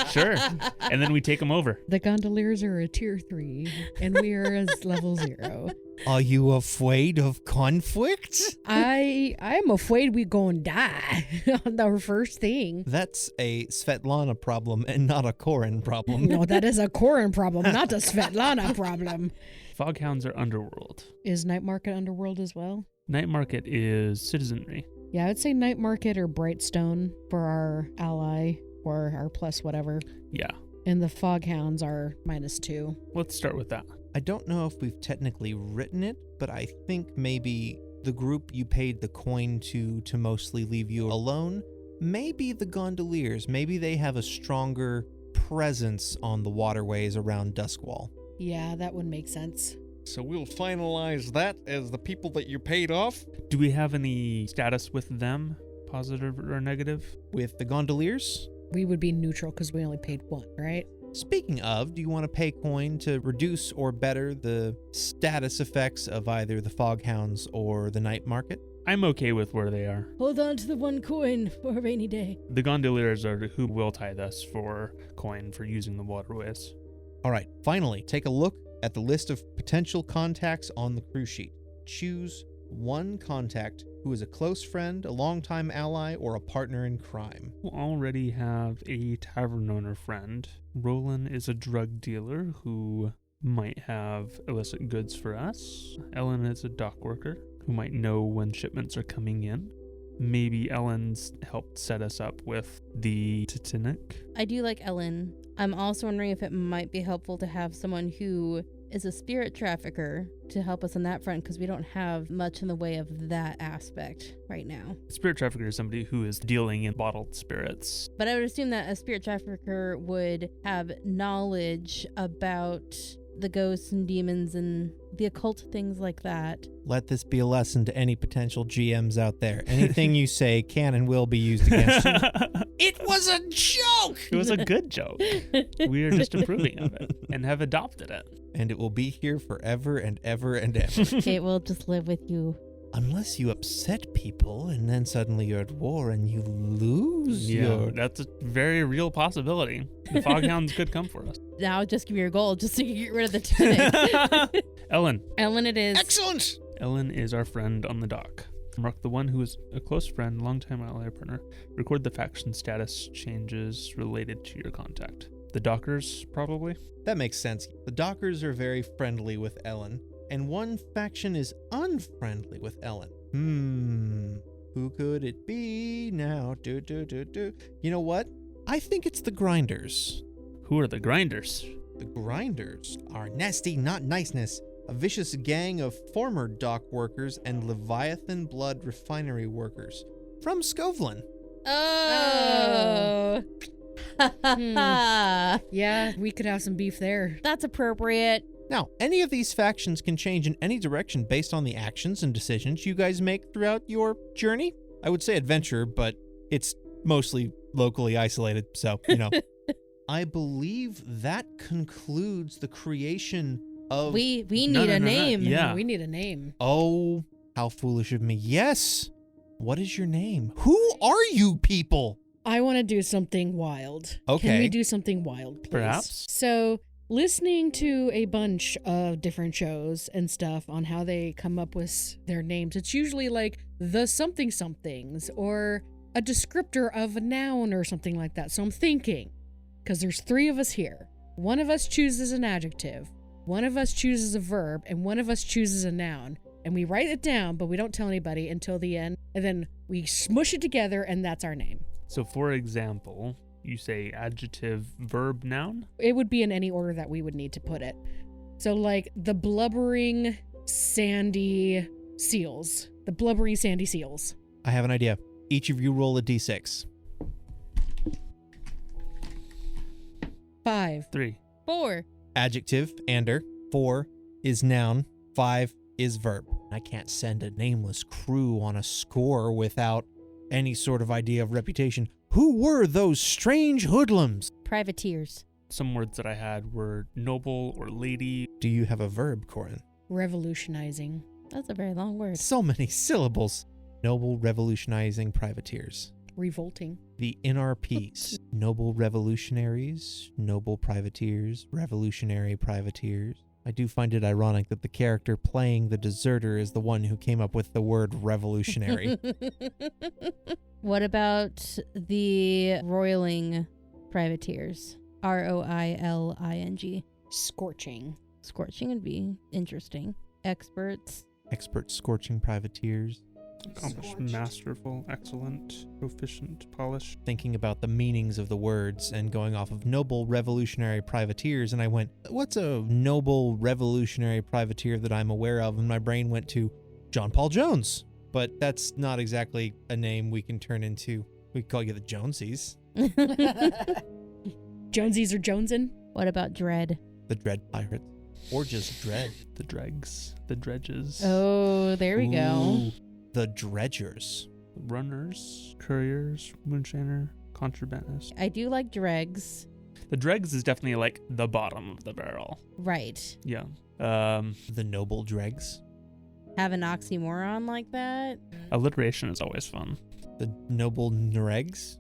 Speaker 3: Sure. And then we take them over.
Speaker 1: The gondoliers are a tier 3, and we are as level 0.
Speaker 4: Are you afraid of conflict?
Speaker 1: I'm afraid we gonna die on our first thing.
Speaker 4: That's a Svetlana problem and not a Korin problem.
Speaker 1: No, that is a Korin problem, not a Svetlana problem.
Speaker 3: Foghounds are underworld.
Speaker 1: Is Night Market Underworld as well?
Speaker 3: Night market is citizenry.
Speaker 1: Yeah, I would say Night Market or Brightstone for our ally or our plus whatever.
Speaker 3: Yeah.
Speaker 1: And the Foghounds are -2.
Speaker 3: Let's start with that.
Speaker 4: I don't know if we've technically written it, but I think maybe the group you paid the coin to mostly leave you alone, maybe the gondoliers, maybe they have a stronger presence on the waterways around Duskvol.
Speaker 1: Yeah, that would make sense.
Speaker 6: So we'll finalize that as the people that you paid off.
Speaker 3: Do we have any status with them, positive or negative?
Speaker 4: With the gondoliers?
Speaker 1: We would be neutral because we only paid 1, right?
Speaker 4: Speaking of, do you want to pay coin to reduce or better the status effects of either the foghounds or the night market?
Speaker 3: I'm okay with where they are.
Speaker 5: Hold on to the 1 coin for a rainy day.
Speaker 3: The gondoliers are who will tithe us for coin for using the waterways.
Speaker 4: All right, finally, take a look at the list of potential contacts on the crew sheet. Choose one contact who is a close friend, a longtime ally, or a partner in crime.
Speaker 3: We already have a tavern owner friend. Roland is a drug dealer who might have illicit goods for us. Ellen is a dock worker who might know when shipments are coming in. Maybe Ellen's helped set us up with the Titanic.
Speaker 5: I do like Ellen. I'm also wondering if it might be helpful to have someone who is a spirit trafficker to help us on that front because we don't have much in the way of that aspect right now.
Speaker 3: Spirit trafficker is somebody who is dealing in bottled spirits.
Speaker 5: But I would assume that a spirit trafficker would have knowledge about the ghosts and demons and the occult, things like that.
Speaker 4: Let this be a lesson to any potential GMs out there. Anything you say can and will be used against you.
Speaker 2: It was a joke!
Speaker 3: It was a good joke. We are just approving of it and have adopted it.
Speaker 4: And it will be here forever and ever and ever.
Speaker 5: It will just live with you.
Speaker 4: Unless you upset people and then suddenly you're at war and you lose your...
Speaker 3: That's a very real possibility. The Foghounds could come for us.
Speaker 5: Now just give me your gold just so you can get rid of the tunic.
Speaker 3: Ellen.
Speaker 5: Ellen it is.
Speaker 2: Excellent!
Speaker 3: Ellen is our friend on the dock. Mark, the one who is a close friend, longtime ally partner. Record the faction status changes related to your contact. The dockers, probably?
Speaker 4: That makes sense. The Dockers are very friendly with Ellen, and one faction is unfriendly with Ellen. Who could it be now? You know what? I think it's the Grinders.
Speaker 3: Who are the Grinders?
Speaker 4: The Grinders are nasty, not niceness. A vicious gang of former dock workers and Leviathan blood refinery workers from Scovlin.
Speaker 5: Oh.
Speaker 1: Yeah, we could have some beef there.
Speaker 5: That's appropriate.
Speaker 4: Now, any of these factions can change in any direction based on the actions and decisions you guys make throughout your journey. I would say adventure, but it's mostly locally isolated, so, you know. I believe that concludes the creation of...
Speaker 5: We need a name.
Speaker 3: Yeah.
Speaker 1: We need a name.
Speaker 4: Oh, how foolish of me. Yes! What is your name? Who are you people?
Speaker 1: I want to do something wild.
Speaker 4: Okay.
Speaker 1: Can we do something wild, please?
Speaker 3: Perhaps.
Speaker 1: So, listening to a bunch of different shows and stuff on how they come up with their names, it's usually like the something somethings or a descriptor of a noun or something like that. So I'm thinking, because there's 3 of us here, one of us chooses an adjective, one of us chooses a verb, and one of us chooses a noun. And we write it down, but we don't tell anybody until the end. And then we smush it together, and that's our name.
Speaker 3: So, for example, you say adjective, verb, noun?
Speaker 1: It would be in any order that we would need to put it. So, like the blubbering, sandy seals. The blubbering, sandy seals.
Speaker 4: I have an idea. Each of you roll a d6.
Speaker 1: 5.
Speaker 3: 3.
Speaker 5: 4.
Speaker 4: Adjective, ander. 4 is noun. 5 is verb. I can't send a nameless crew on a score without any sort of idea of reputation. Who were those strange hoodlums?
Speaker 5: Privateers.
Speaker 3: Some words that I had were noble or lady.
Speaker 4: Do you have a verb, Corin?
Speaker 1: Revolutionizing.
Speaker 5: That's a very long word.
Speaker 4: So many syllables. Noble revolutionizing privateers.
Speaker 1: Revolting.
Speaker 4: The NRPs. Noble revolutionaries, noble privateers, revolutionary privateers. I do find it ironic that the character playing the deserter is the one who came up with the word revolutionary.
Speaker 5: What about the roiling privateers? ROILING.
Speaker 1: Scorching.
Speaker 5: Scorching would be interesting. Experts.
Speaker 4: Expert scorching privateers.
Speaker 3: Accomplished, masterful, excellent, proficient, polished.
Speaker 4: Thinking about the meanings of the words and going off of noble revolutionary privateers, and I went, what's a noble revolutionary privateer that I'm aware of? And my brain went to John Paul Jones. But that's not exactly a name we can turn into. We call you the Jonesies.
Speaker 1: Jonesies or Jonesin?
Speaker 5: What about dread?
Speaker 4: The Dread Pirates. Or just Dread.
Speaker 3: The dregs, the dredges,
Speaker 5: Oh, there we go.
Speaker 4: Ooh, the Dredgers.
Speaker 3: runners, couriers, moonshiner, contrabandists.
Speaker 5: I do like dregs.
Speaker 3: The dregs is definitely like the bottom of the barrel.
Speaker 5: Right.
Speaker 3: Yeah.
Speaker 4: The Noble Dregs.
Speaker 5: Have an oxymoron like that.
Speaker 3: Alliteration is always fun.
Speaker 4: The Noble Dregs.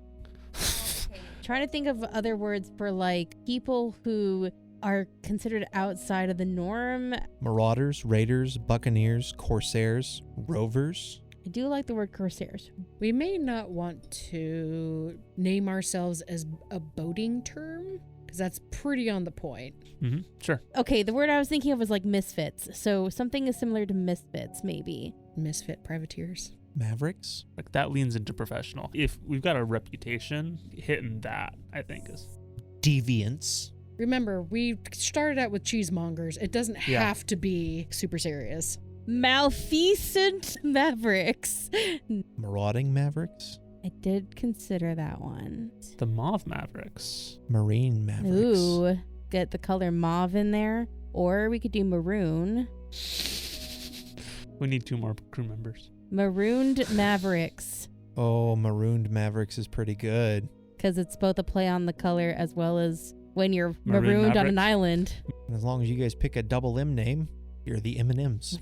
Speaker 5: Trying to think of other words for like people who are considered outside of the norm.
Speaker 4: Marauders, Raiders, Buccaneers, Corsairs, Rovers.
Speaker 5: I do like the word corsairs.
Speaker 1: We may not want to name ourselves as a boating term, because that's pretty on the point.
Speaker 3: Mm-hmm. Sure.
Speaker 5: Okay, the word I was thinking of was like misfits. So something is similar to misfits, maybe.
Speaker 1: Misfit privateers.
Speaker 4: Mavericks.
Speaker 3: Like that leans into professional. If we've got a reputation, hitting that, I think is.
Speaker 4: Deviants.
Speaker 1: Remember, we started out with cheesemongers. It doesn't
Speaker 3: Yeah.
Speaker 1: have to be super serious.
Speaker 5: Maleficent Mavericks.
Speaker 4: Marauding Mavericks?
Speaker 5: I did consider that one.
Speaker 3: The Mauve Mavericks.
Speaker 4: Marine Mavericks.
Speaker 5: Ooh, get the color mauve in there. Or we could do maroon.
Speaker 3: We need 2 more crew members.
Speaker 5: Marooned Mavericks.
Speaker 4: Oh, Marooned Mavericks is pretty good.
Speaker 5: Because it's both a play on the color as well as when you're
Speaker 3: Maroon
Speaker 5: marooned on an
Speaker 3: Mavericks.
Speaker 5: island.
Speaker 4: And as long as you guys pick a double M name, you're the M&Ms.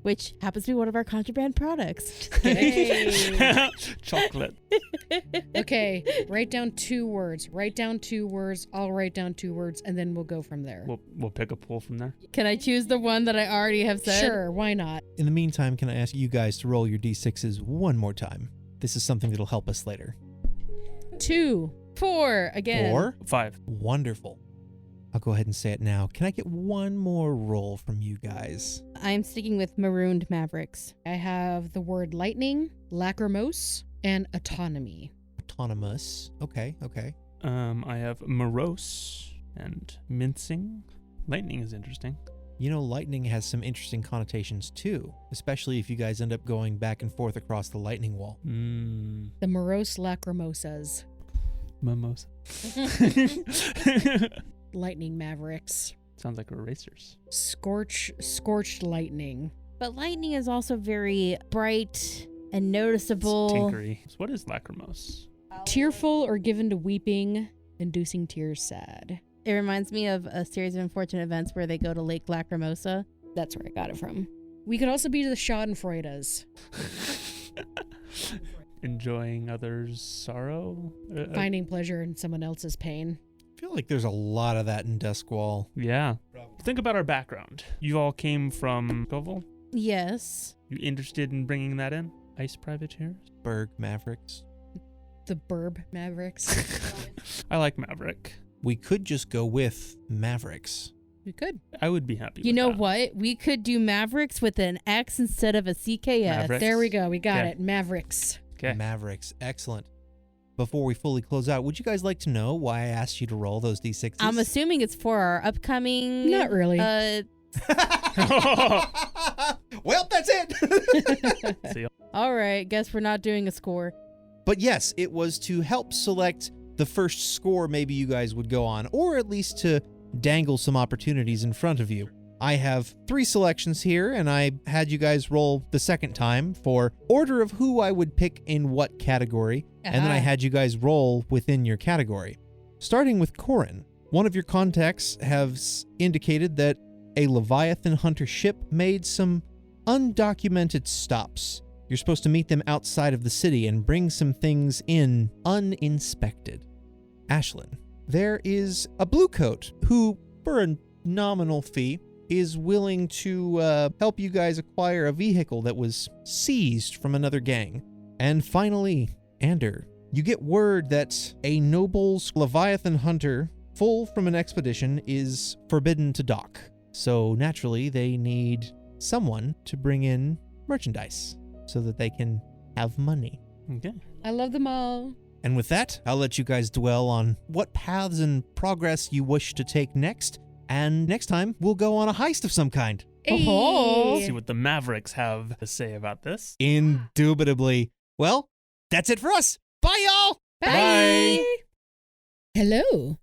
Speaker 5: Which happens to be one of our contraband products.
Speaker 1: Yay.
Speaker 3: Chocolate.
Speaker 1: Okay, write down 2 words. Write down 2 words. I'll write down 2 words, and then we'll go from there.
Speaker 3: We'll pick a pool from there.
Speaker 5: Can I choose the one that I already have said?
Speaker 1: Sure, why not?
Speaker 4: In the meantime, can I ask you guys to roll your D6s one more time? This is something that'll help us later.
Speaker 1: 2.
Speaker 5: 4 again.
Speaker 4: 4?
Speaker 3: 5.
Speaker 4: Wonderful. I'll go ahead and say it now. Can I get one more roll from you guys?
Speaker 5: I'm sticking with Marooned Mavericks.
Speaker 1: I have the word lightning, lachrymose, and autonomy.
Speaker 4: Autonomous. Okay.
Speaker 3: I have morose and mincing. Lightning is interesting.
Speaker 4: You know, lightning has some interesting connotations too, especially if you guys end up going back and forth across the lightning wall.
Speaker 1: The morose lachrymosas.
Speaker 3: Mimosa.
Speaker 1: Lightning mavericks.
Speaker 3: Sounds like we're racers.
Speaker 1: Scorched lightning.
Speaker 5: But lightning is also very bright and
Speaker 3: It's
Speaker 5: noticeable.
Speaker 3: tinkery. So what is lachrymose?
Speaker 1: Tearful or given to weeping, inducing tears sad.
Speaker 5: It reminds me of a series of unfortunate events where they go to Lake Lacrimosa.
Speaker 1: That's where I got it from. We could also be the Schadenfreudes.
Speaker 3: Enjoying others' sorrow?
Speaker 1: Finding pleasure in someone else's pain.
Speaker 4: I feel like there's a lot of that in Duskvol.
Speaker 3: Yeah. Think about our background. You all came from Duskvol?
Speaker 5: Yes.
Speaker 3: You interested in bringing that in? Ice privateers?
Speaker 4: Berg Mavericks.
Speaker 1: The Burb Mavericks.
Speaker 3: I like Maverick.
Speaker 4: We could just go with Mavericks.
Speaker 1: We could.
Speaker 3: I would be happy
Speaker 5: You
Speaker 3: with
Speaker 5: know
Speaker 3: that.
Speaker 5: what? We could do Mavericks with an X instead of a CKS.
Speaker 3: Mavericks.
Speaker 1: There we go. We got
Speaker 3: Okay.
Speaker 1: it. Mavericks.
Speaker 3: Okay.
Speaker 4: Mavericks. Excellent. Before we fully close out, would you guys like to know why I asked you to roll those D6s?
Speaker 5: I'm assuming it's for our upcoming...
Speaker 1: Not really.
Speaker 4: Well, that's it.
Speaker 3: See ya.
Speaker 5: All right. Guess we're not doing a score.
Speaker 4: But yes, it was to help select the first score maybe you guys would go on, or at least to dangle some opportunities in front of you. I have 3 selections here, and I had you guys roll the second time for order of who I would pick in what category, and then I had you guys roll within your category. Starting with Corin, one of your contacts has indicated that a Leviathan hunter ship made some undocumented stops. You're supposed to meet them outside of the city and bring some things in uninspected. Ashlyn, there is a bluecoat who, for a nominal fee, is willing to help you guys acquire a vehicle that was seized from another gang. And finally, Ander, you get word that a noble's Leviathan hunter, full from an expedition, is forbidden to dock. So naturally, they need someone to bring in merchandise so that they can have money.
Speaker 3: Okay.
Speaker 1: I love them all.
Speaker 4: And with that, I'll let you guys dwell on what paths and progress you wish to take next. And next time, we'll go on a heist of some kind.
Speaker 5: Oh.
Speaker 3: See what the Mavericks have to say about this.
Speaker 4: Indubitably. Well, that's it for us. Bye, y'all!
Speaker 3: Bye.
Speaker 1: Hello.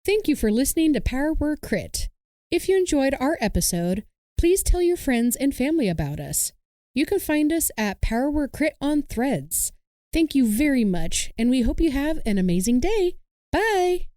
Speaker 1: Thank you for listening to Power Word Crit. If you enjoyed our episode, please tell your friends and family about us. You can find us at Power Word Crit on Threads. Thank you very much, and we hope you have an amazing day. Bye!